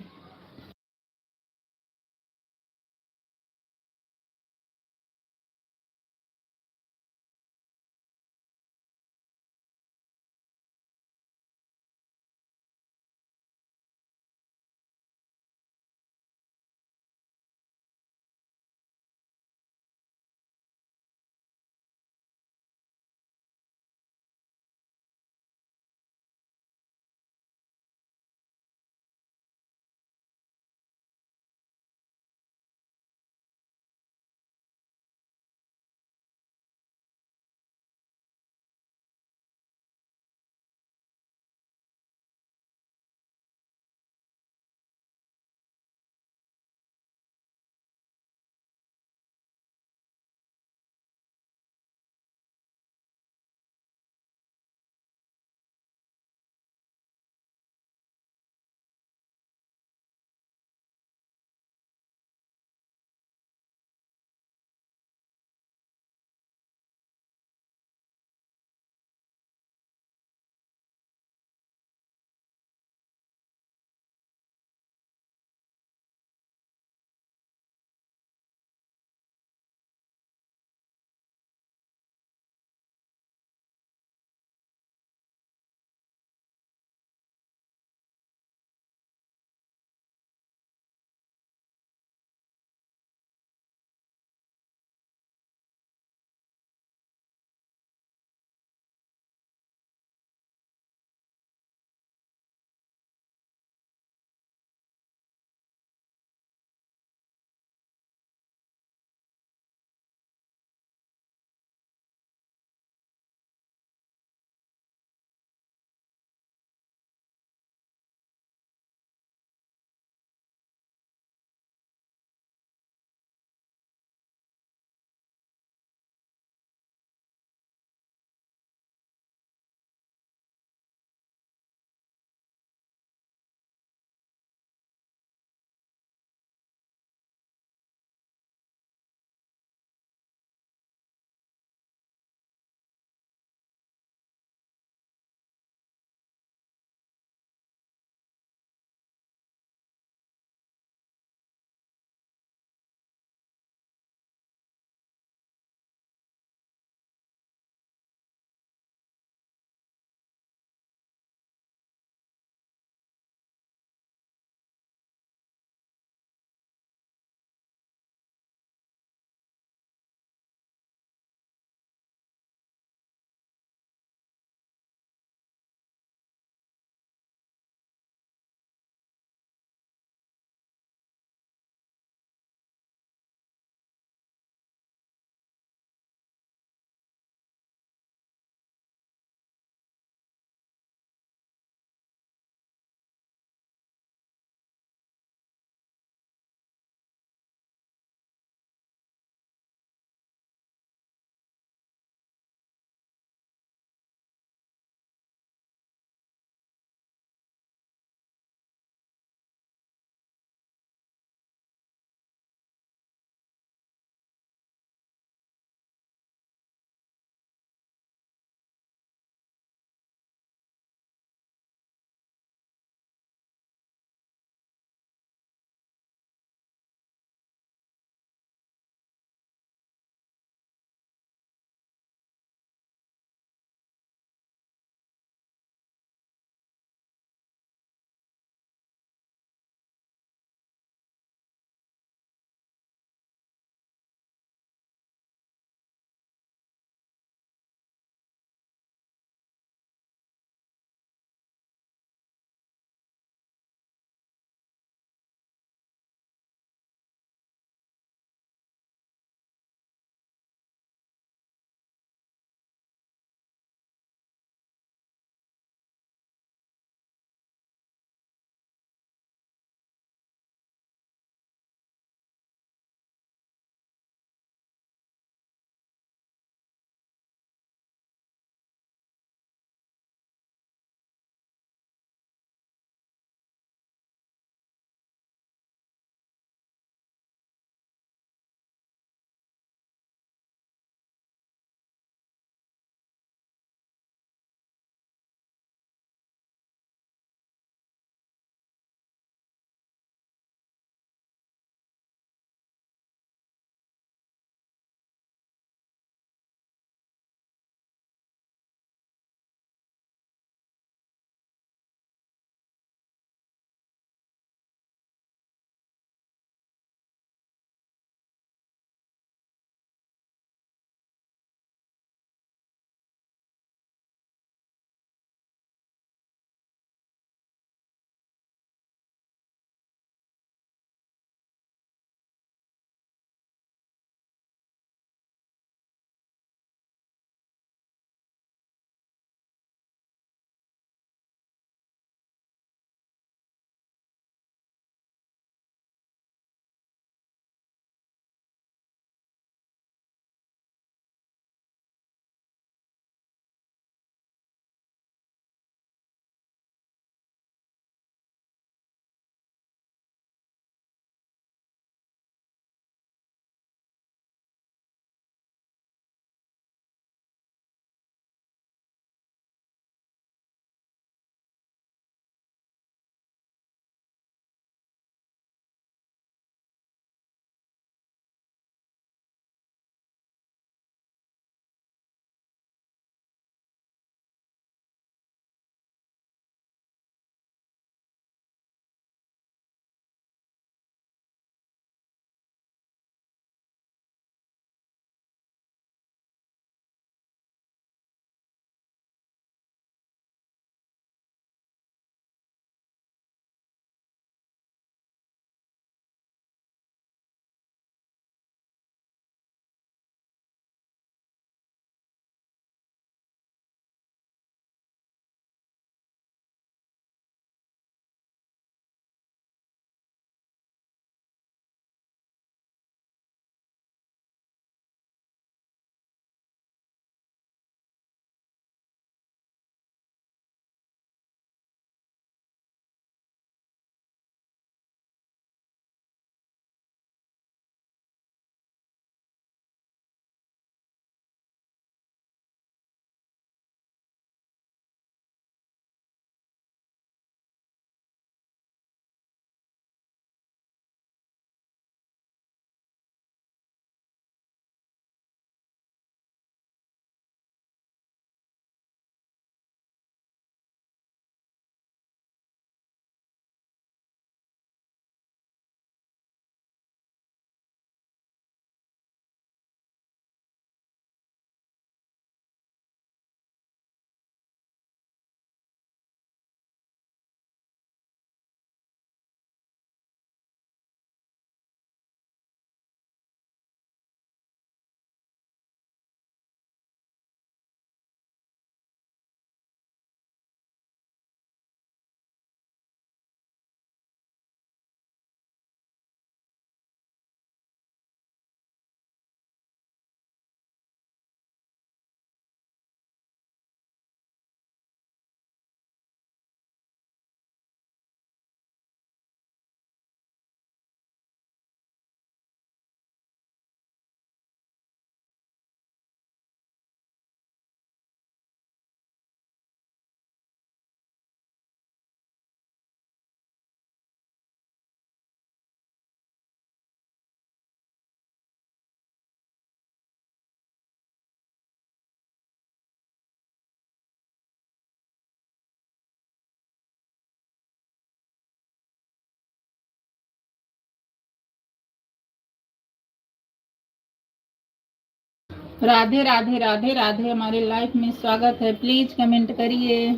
राधे राधे राधे राधे, हमारे लाइफ में स्वागत है। प्लीज कमेंट करिए।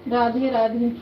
राधे राधे।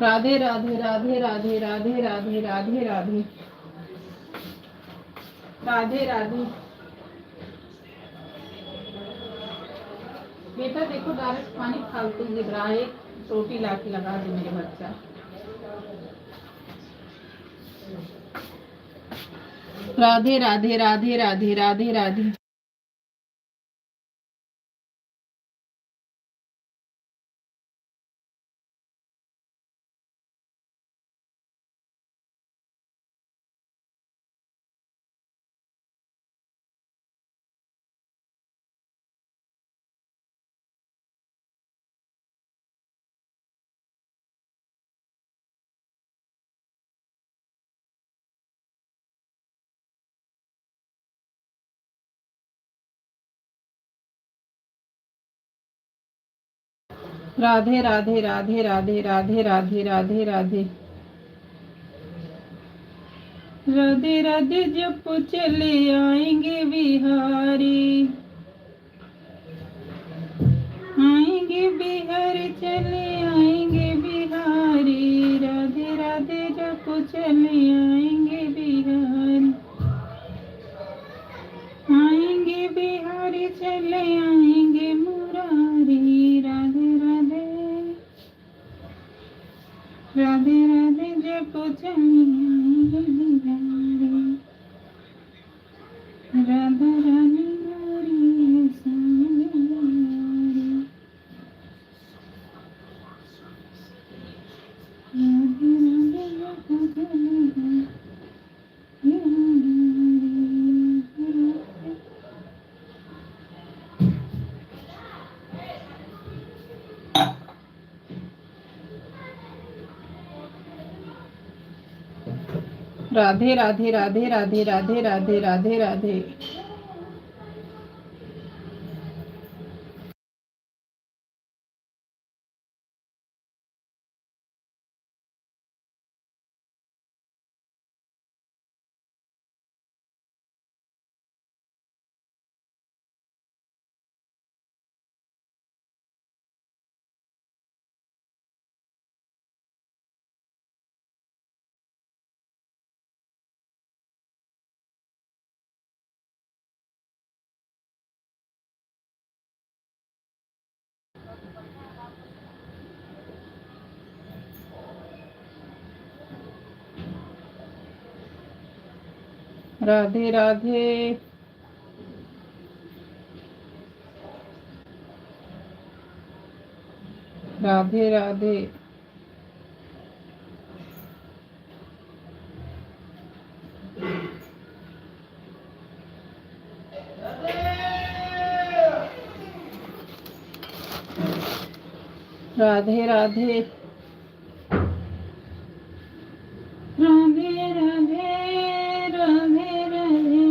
राधे राधे राधे राधे राधे राधे राधे राधे राधे राधे। बेटा देखो डायरेक्ट पानी फालतू गिर रहा है, एक टोटी लाके लगा दे मेरे बच्चा। राधे राधे राधे राधे राधे राधे। राधे राधे राधे राधे राधे राधे राधे राधे राधे राधे। जब चले आएंगे बिहारी, आएंगे बिहारी, चले आएंगे बिहारी। राधे राधे जब चले आएंगे बिहारी, आएंगे बिहारी, चले आएंगे मुरारी। राधे राधे राधे राधे जब चले आएंगे बिहारी। राधा रानी मोरी सावरी। राधे राधे राधे राधे राधे राधे राधे राधे। राधे राधे। राधे राधे। राधे राधे। राधे राधे राधे राधे।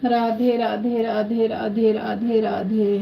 राधे राधे राधे राधे राधे राधे।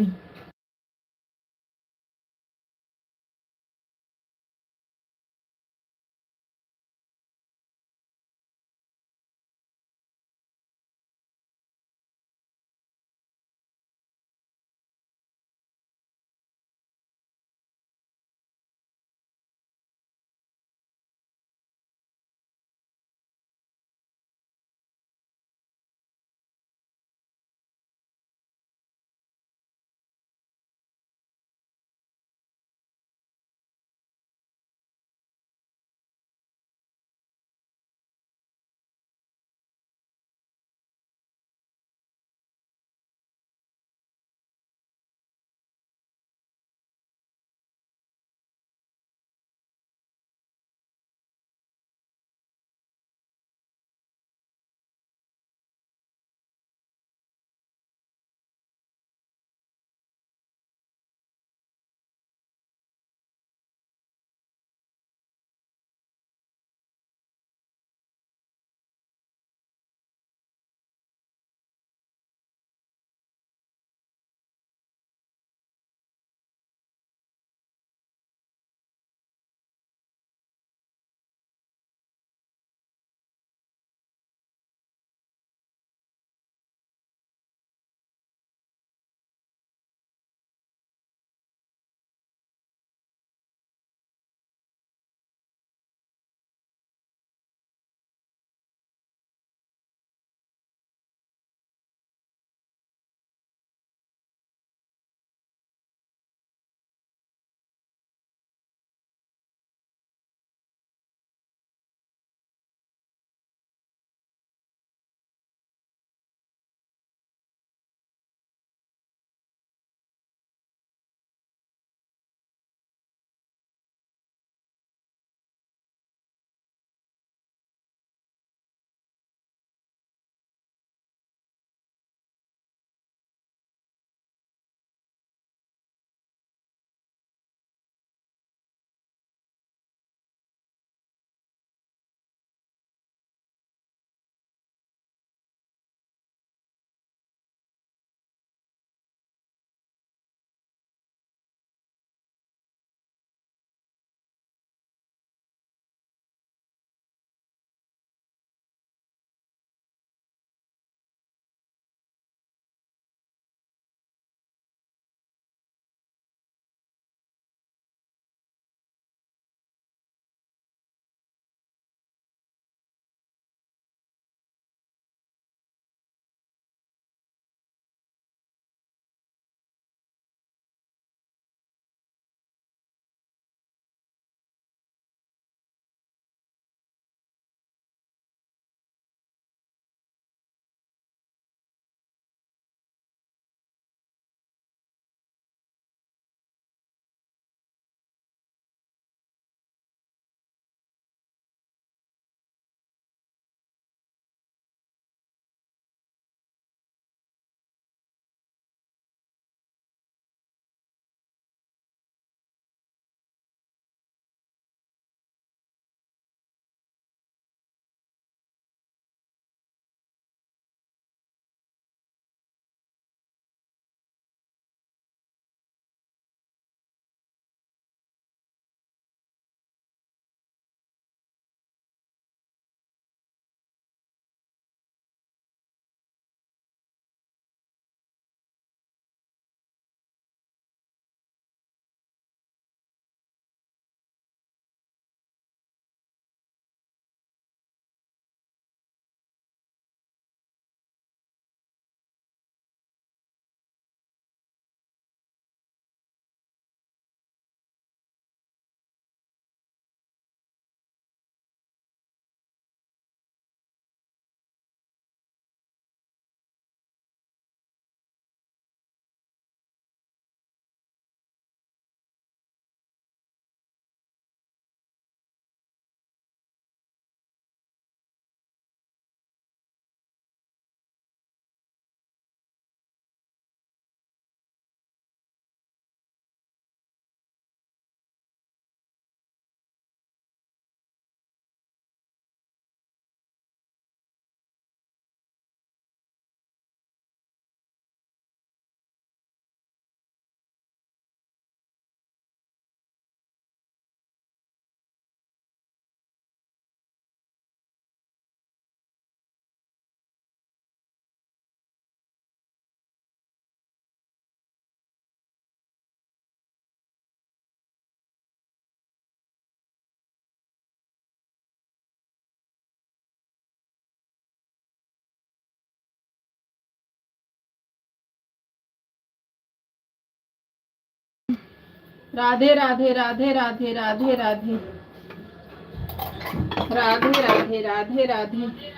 राधे राधे राधे राधे राधे राधे राधे राधे राधे राधे।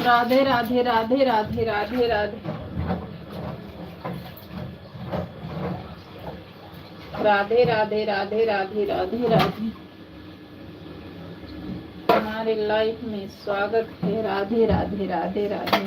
राधे राधे राधे राधे राधे राधे राधे राधे राधे राधे राधे राधे। हमारे लाइफ में स्वागत है। राधे राधे राधे राधे।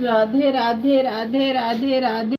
राधे राधे राधे राधे राधे।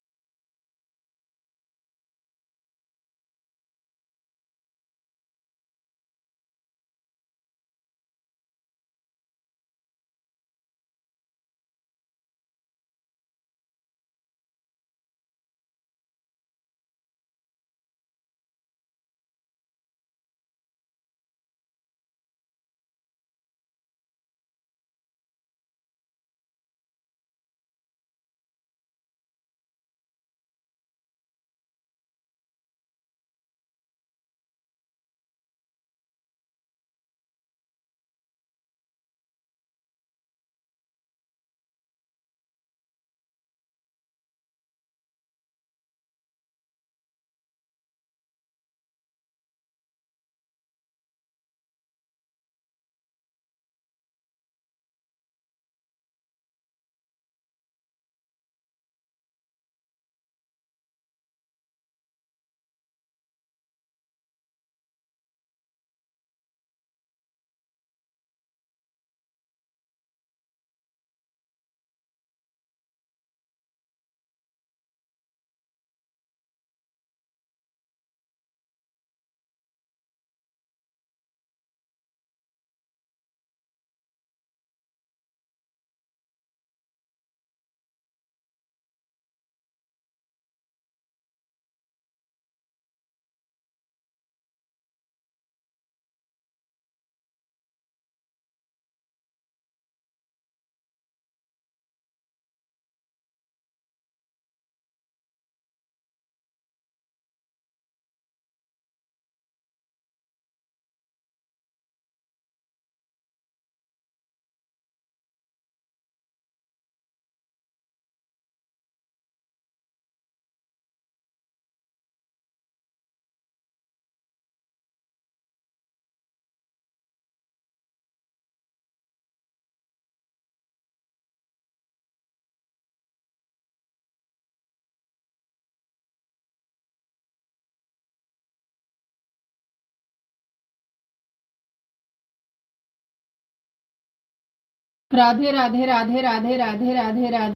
राधे राधे राधे राधे राधे राधे राधे।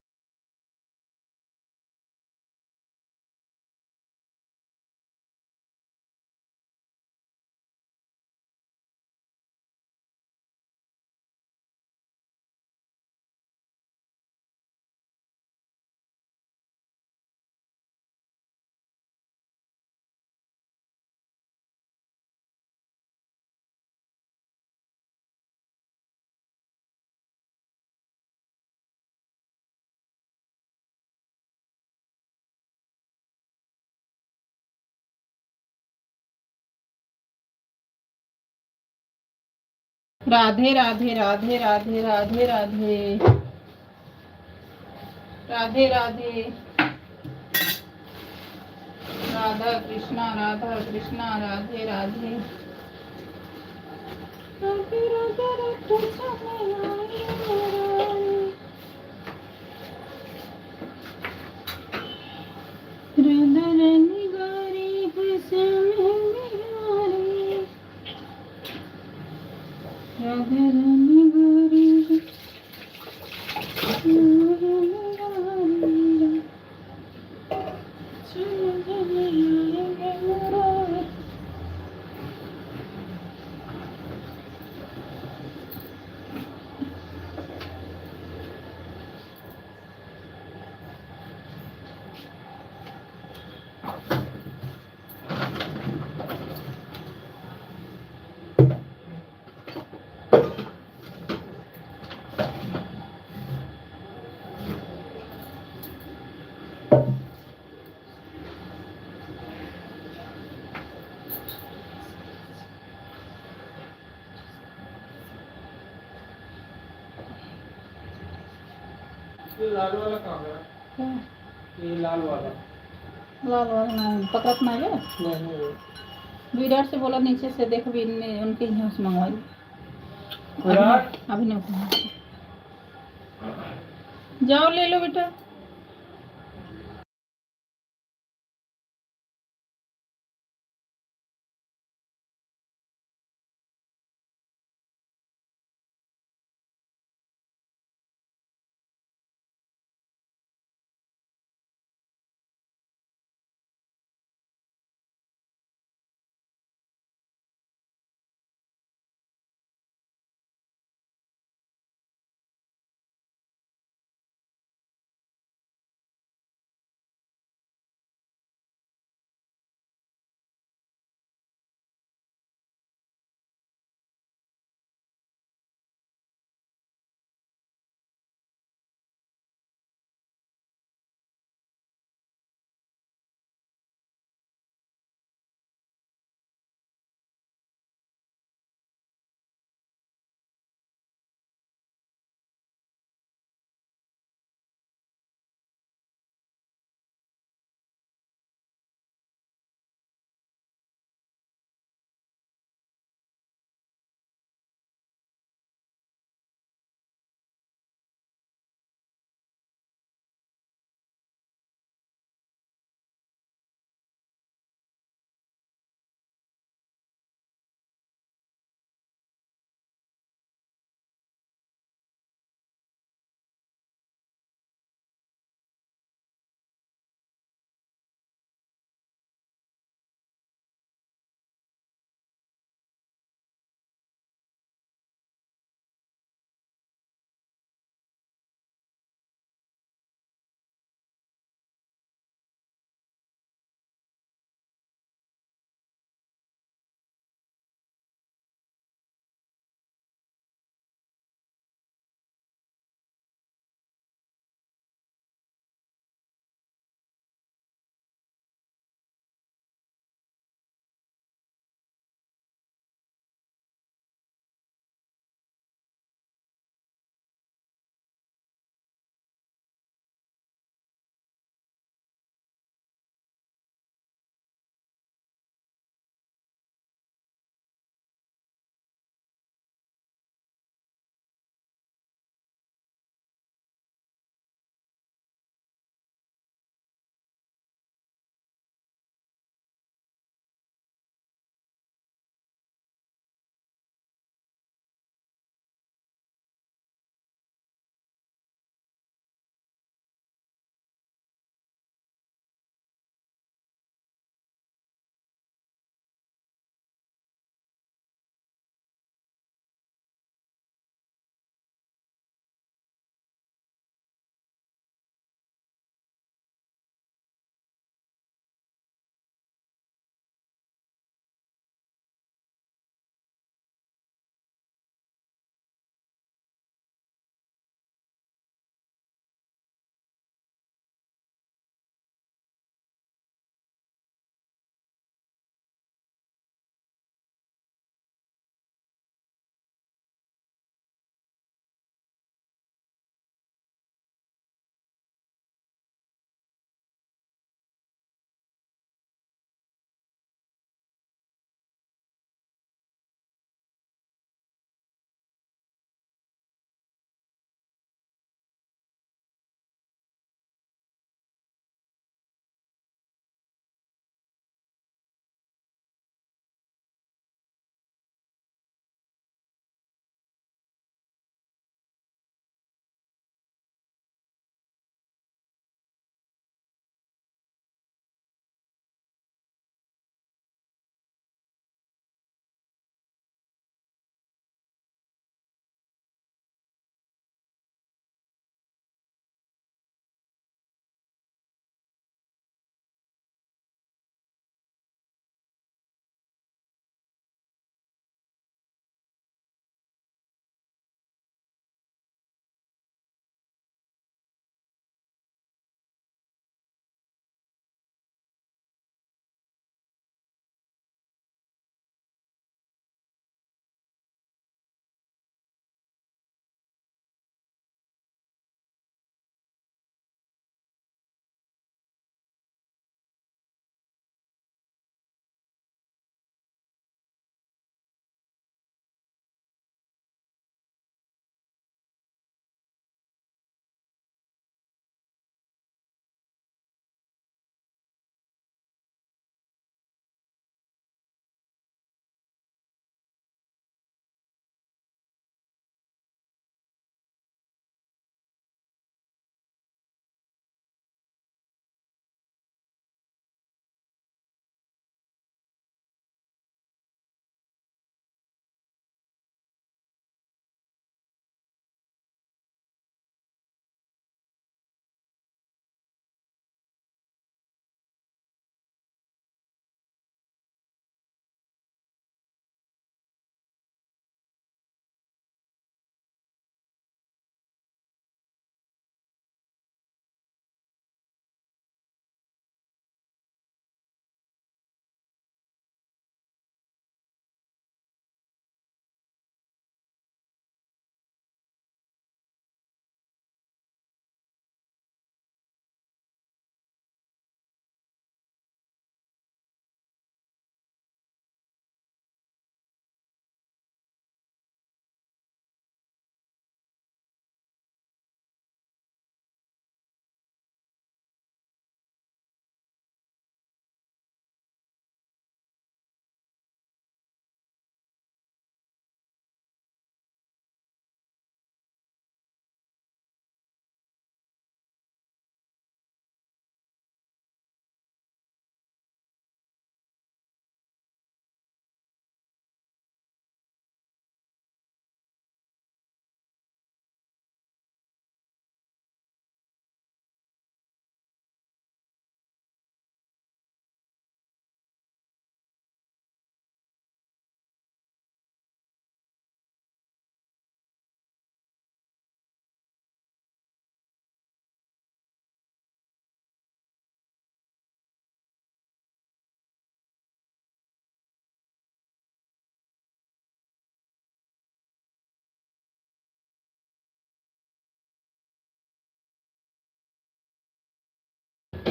राधे राधे राधे राधे राधे राधे राधे राधे। राधा कृष्णा राधे राधे। राधे राधे राधा रानी गारी हुसैन बिहारी। राधा रानी गारी ये लाल वाला कहाँ गया? ये लाल वाला लाल वाला पकड़त ना ले। नहीं विराट से बोला नीचे से देख भी उनके यहाँ से मंगवाई। विराट अभी नहीं जाओ ले लो बेटा।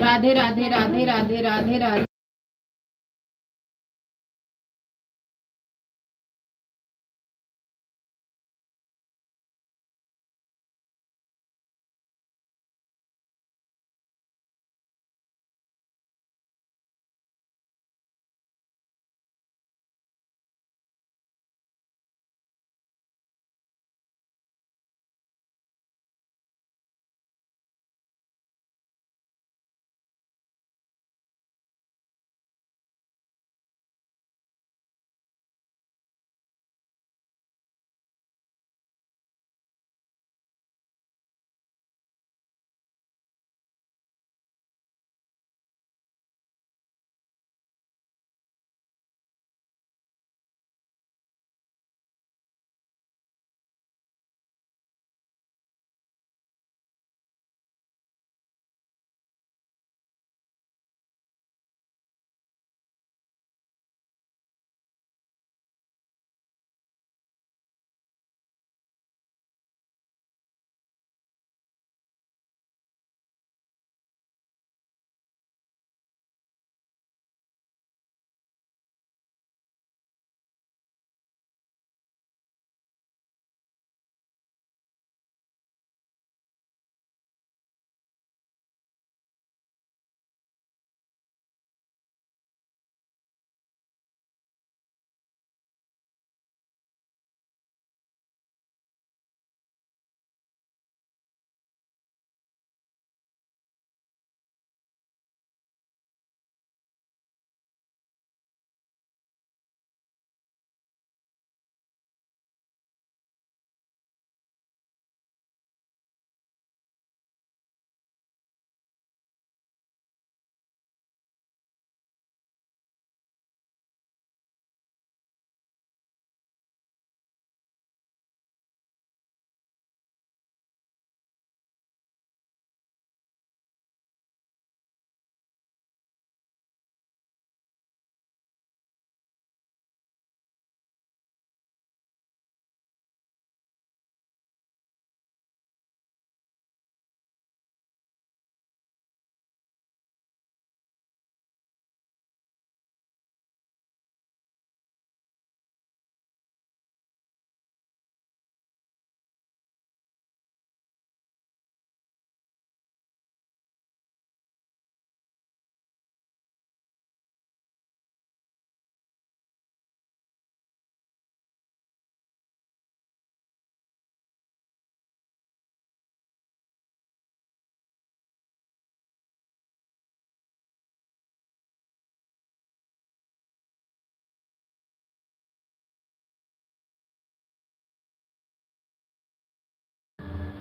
राधे राधे राधे राधे राधे राधे।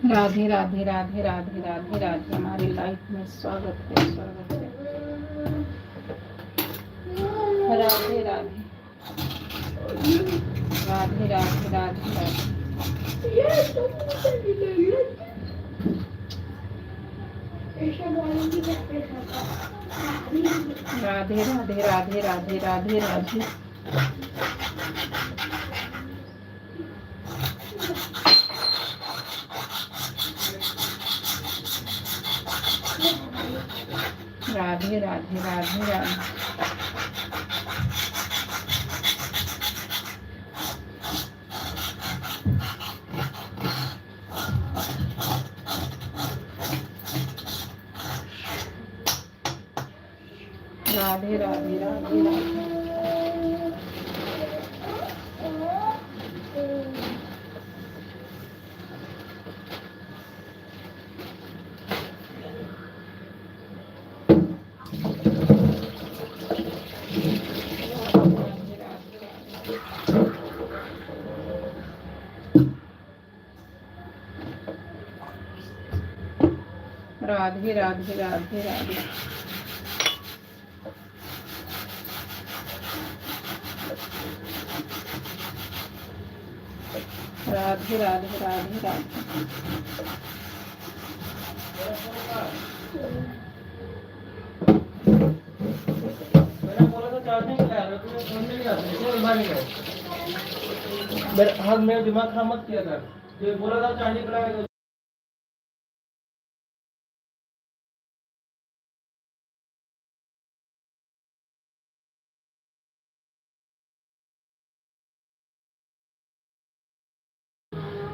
राधे राधे राधे राधे राधे राधे। हमारी लाइफ में स्वागत है, स्वागत है। राधे राधे राधे राधे राधे राधे। राधे राधे राधे राधे राधे राधे। राधे राधे राधे राधे। राधे राधे राधे राधे। राधे राधे राधे राधे। राधे राधे राधे राधे। मैंने बोला था चार्जिंग लगाया, लेकिन फोन में नहीं आता, इसलिए बाहर नहीं गया। मेरा दिमाग खराब मत किया कर, जो बोला था चार्जिंग लगाया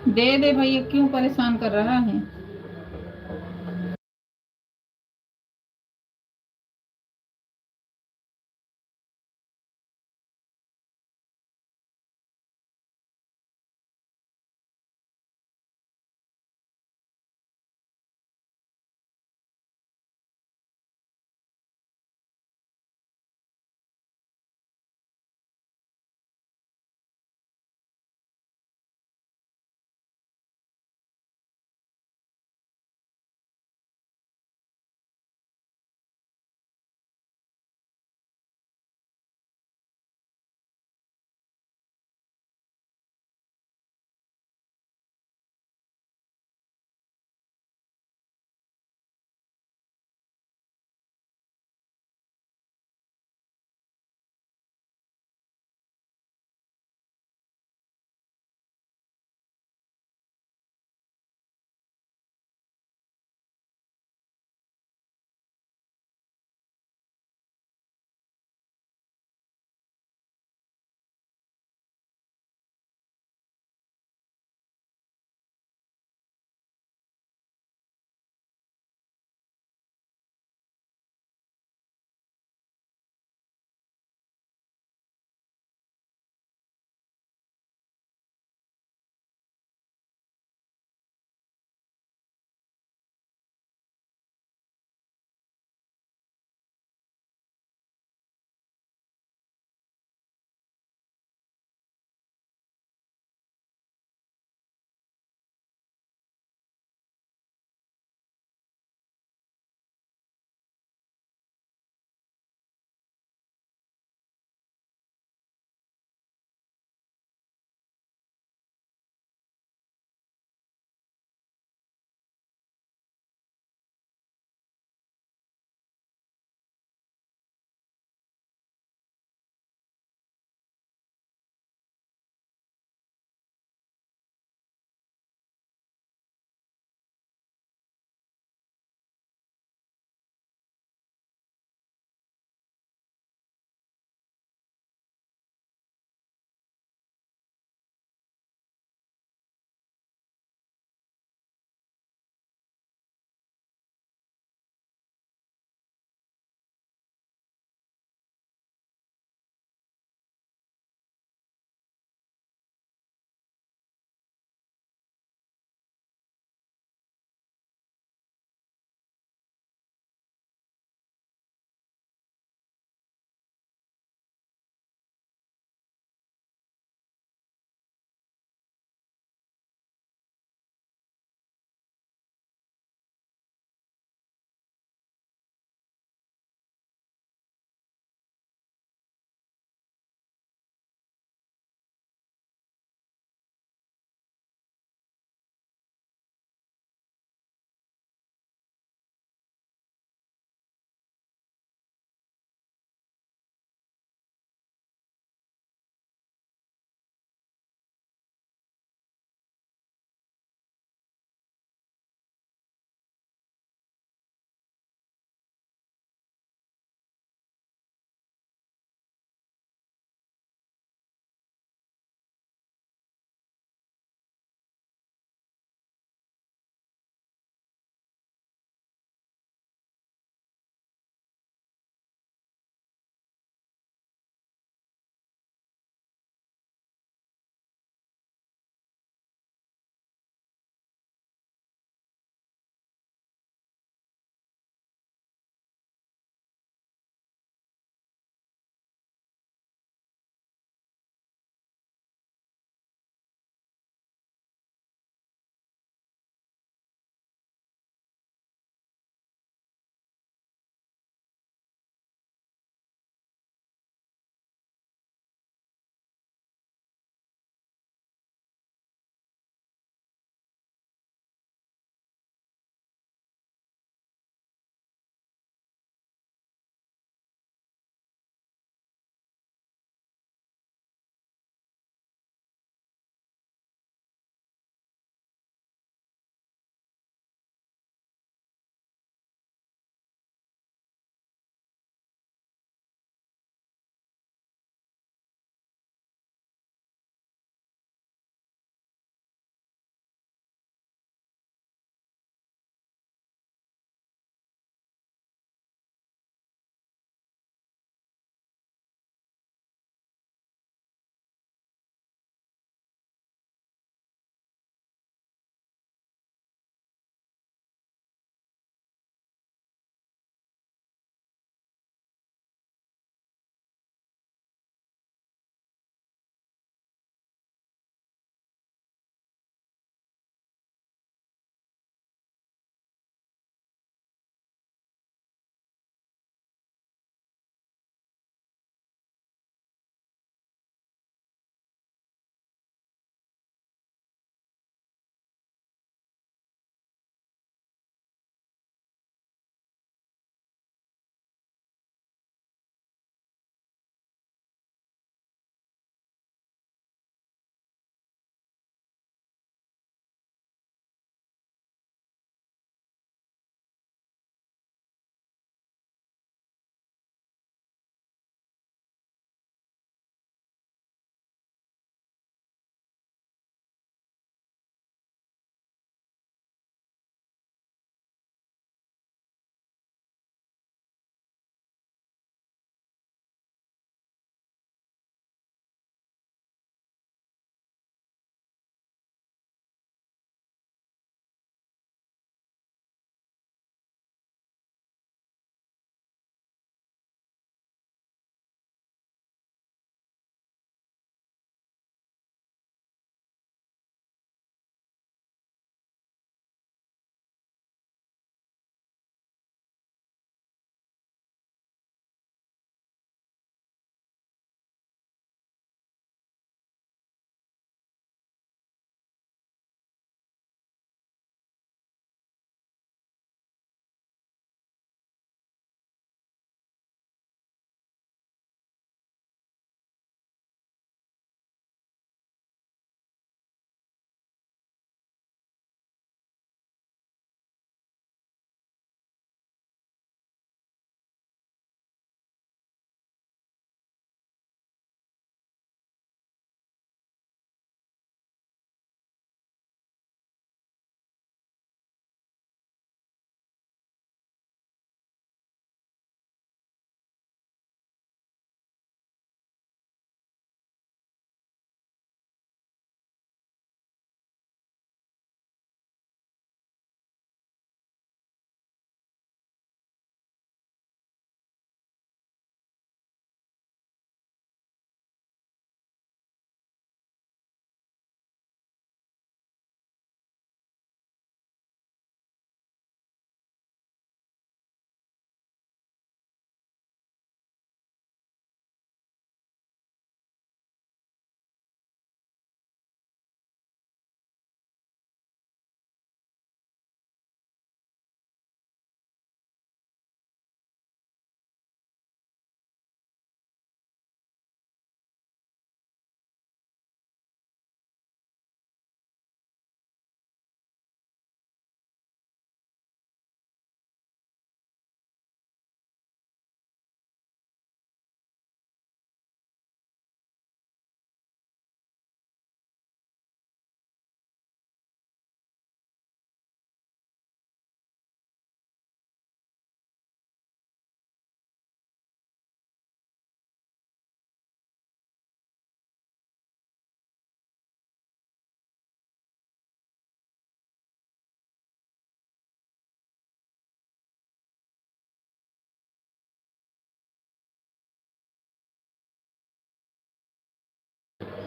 दे दे भैया, क्यों परेशान कर रहा है।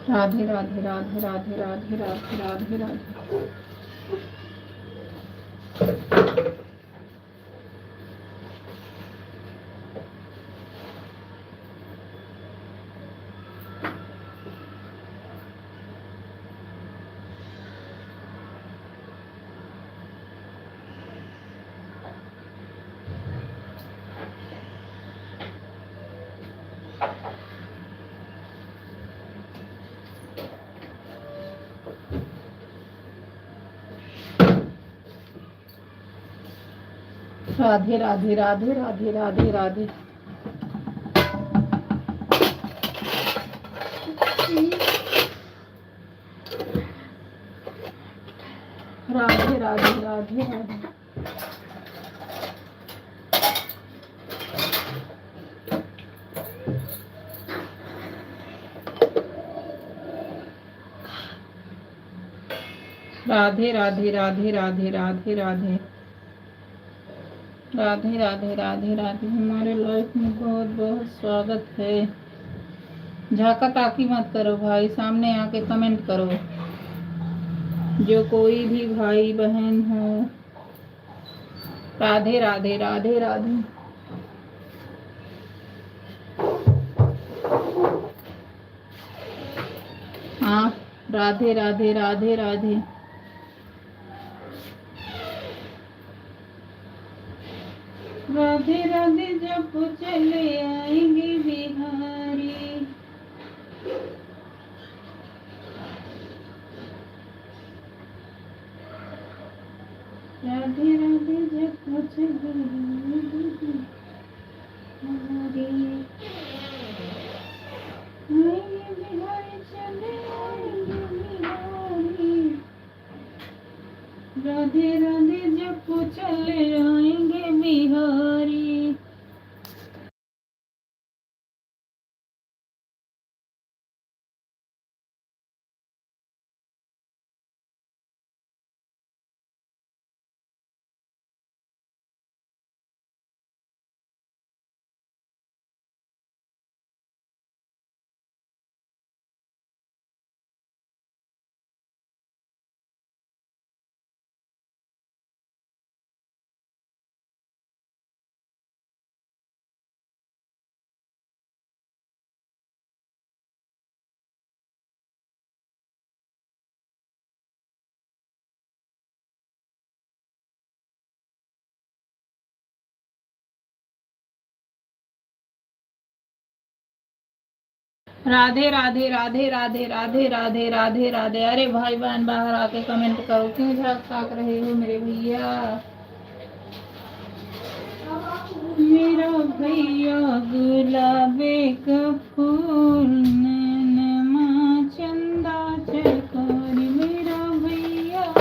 राधे राधे राधे राधे राधे राधे राधे राधे। राधे राधे राधे राधे राधे राधे। राधे राधे राधे राधे। राधे राधे राधे राधे राधे राधे राधे राधे राधे राधे। हमारे लाइफ में बहुत बहुत स्वागत है। झाका ताकी मत करो भाई, सामने आके कमेंट करो। जो कोई भी भाई बहन हो, राधे राधे राधे राधे। हाँ, राधे राधे राधे राधे। राधे राधे जब चले आएंगे बिहारी। राधे राधे जब चले आएंगे बिहारी। आएंगे बिहारी, चले आएंगे बिहारी। राधे राधे जब चले आएंगे बिहारी। राधे राधे राधे राधे राधे राधे राधे राधे। अरे भाई बहन बाहर आके कमेंट करो, क्यों झाँक ताक रहे हो मेरे भैया। मेरा भैया गुलाबे का फूल, नैनमा चंदा चकोरी। मेरा भैया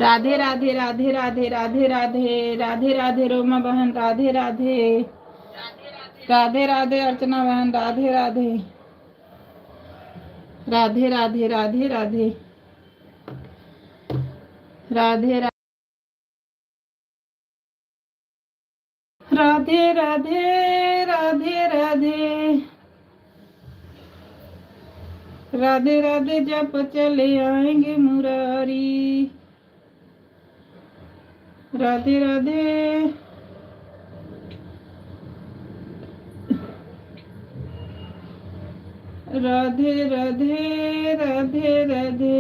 राधे राधे राधे राधे राधे राधे राधे राधे रोमा बहन, राधे राधे राधे राधे अर्चना बहन, राधे राधे राधे राधे राधे राधे राधे राधे राधे राधे राधे राधे राधे जब चले आएंगे मुरारी, राधे राधे राधे राधे राधे राधे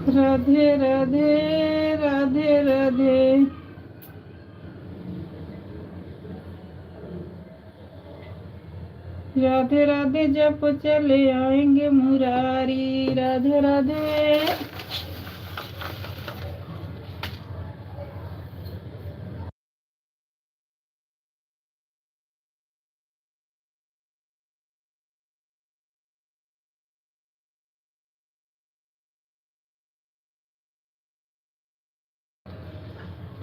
राधे राधे राधे राधे राधे राधे जब चले आएंगे मुरारी, राधे राधे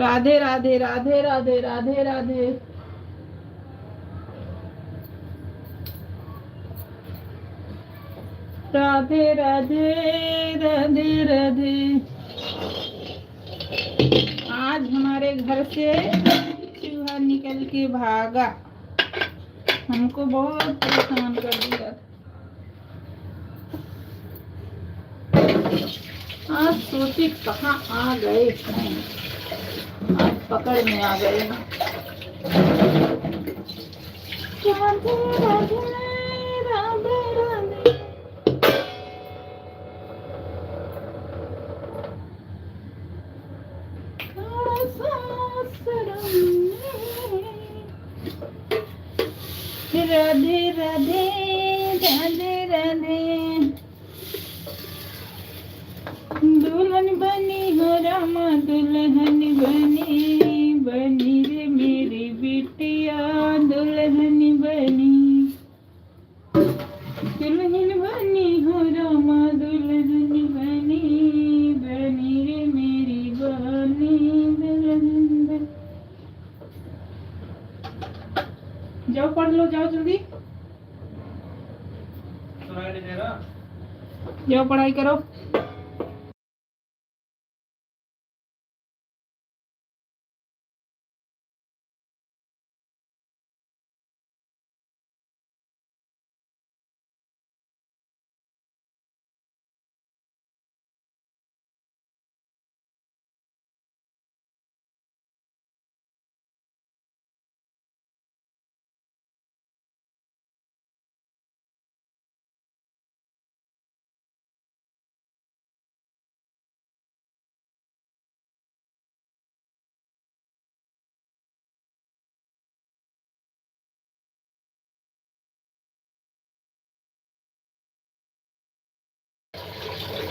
राधे राधे राधे राधे राधे राधे राधे राधे राधे राधे। आज हमारे घर से चूहा निकल के भागा, हमको बहुत परेशान कर दिया। आज सोची कहाँ आ गए, आज पकड़ में आ गए। राधे राधे राधे राधे राधे राधे राधे राधे दुल्हन बनी हो रामा, दुल्हन बनी बनी रे मेरी बिटिया, दुल्हन बनी दुल्हन बनी हो रामा, दुल्हन बनी बनी रे मेरी बनी, दुल्हन बनी। जाओ पढ़ लो, जाओ जल्दी जाओ पढ़ाई करो।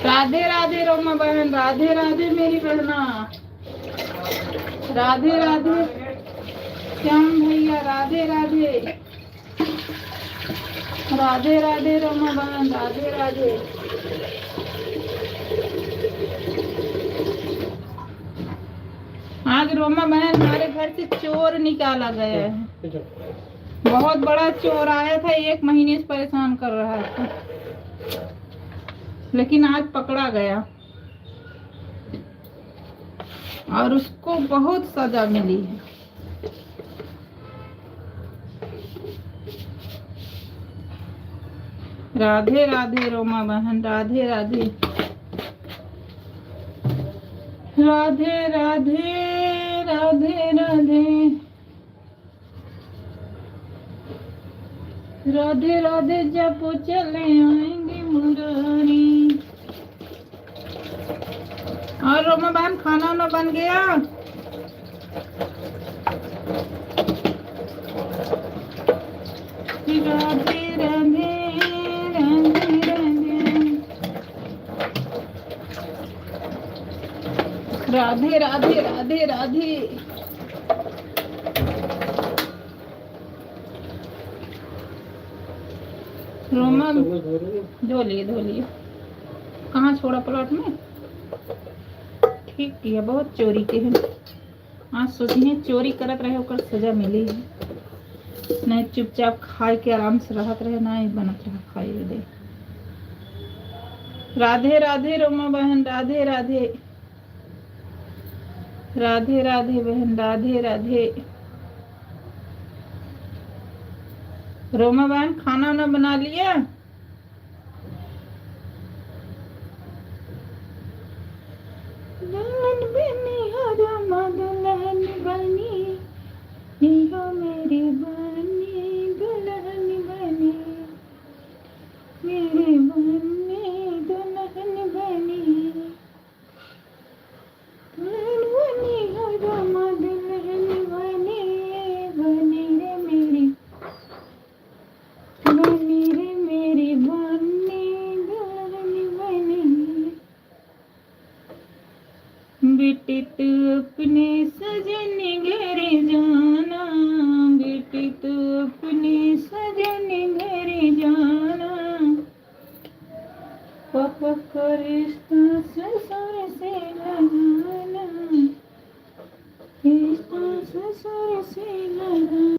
राधे राधे रोमा बहन, राधे राधे मेरी बहना, राधे राधे श्याम भैया, राधे राधे राधे राधे रोमा बहन, राधे राधे। आज रोमा बहन हमारे घर से चोर निकाला गया है, बहुत बड़ा चोर आया था, 1 महीने से परेशान कर रहा था, लेकिन आज पकड़ा गया और उसको बहुत सजा मिली है। राधे राधे रोमा बहन, राधे राधे राधे राधे राधे राधे राधे राधे जब चले आएंगे मुरारी। और रोमा बहन खाना वाना बन गया? राधे राधे राधे राधे राधे राधे राधे। रोमा सब कुछ धो रही धो लिए कहाँ छोड़ा प्लॉट में। ठीक किया, बहुत चोरी के हैं। आज सोचिए चोरी करत रहे ओकर सजा मिली है। नहीं चुपचाप खाए के आराम से रहत रहे, ना ही बनत रहा खाए दे। राधे राधे रोमा बहन, राधे राधे। राधे राधे बहन, राधे राधे। रोमा बहन खाना वाना बना लिया। दुल्हन बनी हो रोमा, दुल्हन बनी हो मेरी बनी, दुल्हन बनी मेरी बनी, दुल्हन बनी। दुल्हन बनी हो रोमा, दुल्हन बनी बनी रे मेरी, बनी रे मेरी बनी, दुल्हन बनी। बेटी तू अपने सजन घर जाना, बेटी तू अपने सजन घर जाना। पापा का रिश्ता ससुर से लगाना, रिश्ता ससुर से लगाना।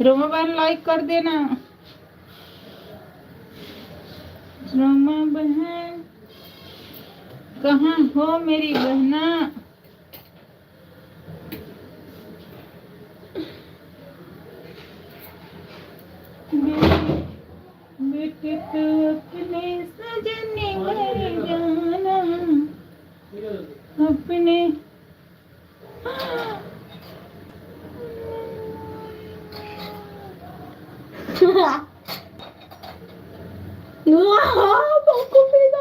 रोमा बहन लाइक कर देना। रोमा बहन कहाँ हो मेरी बहना। बेटे तू अपने सजन घर जाना, अपने वाह, बापू मेरा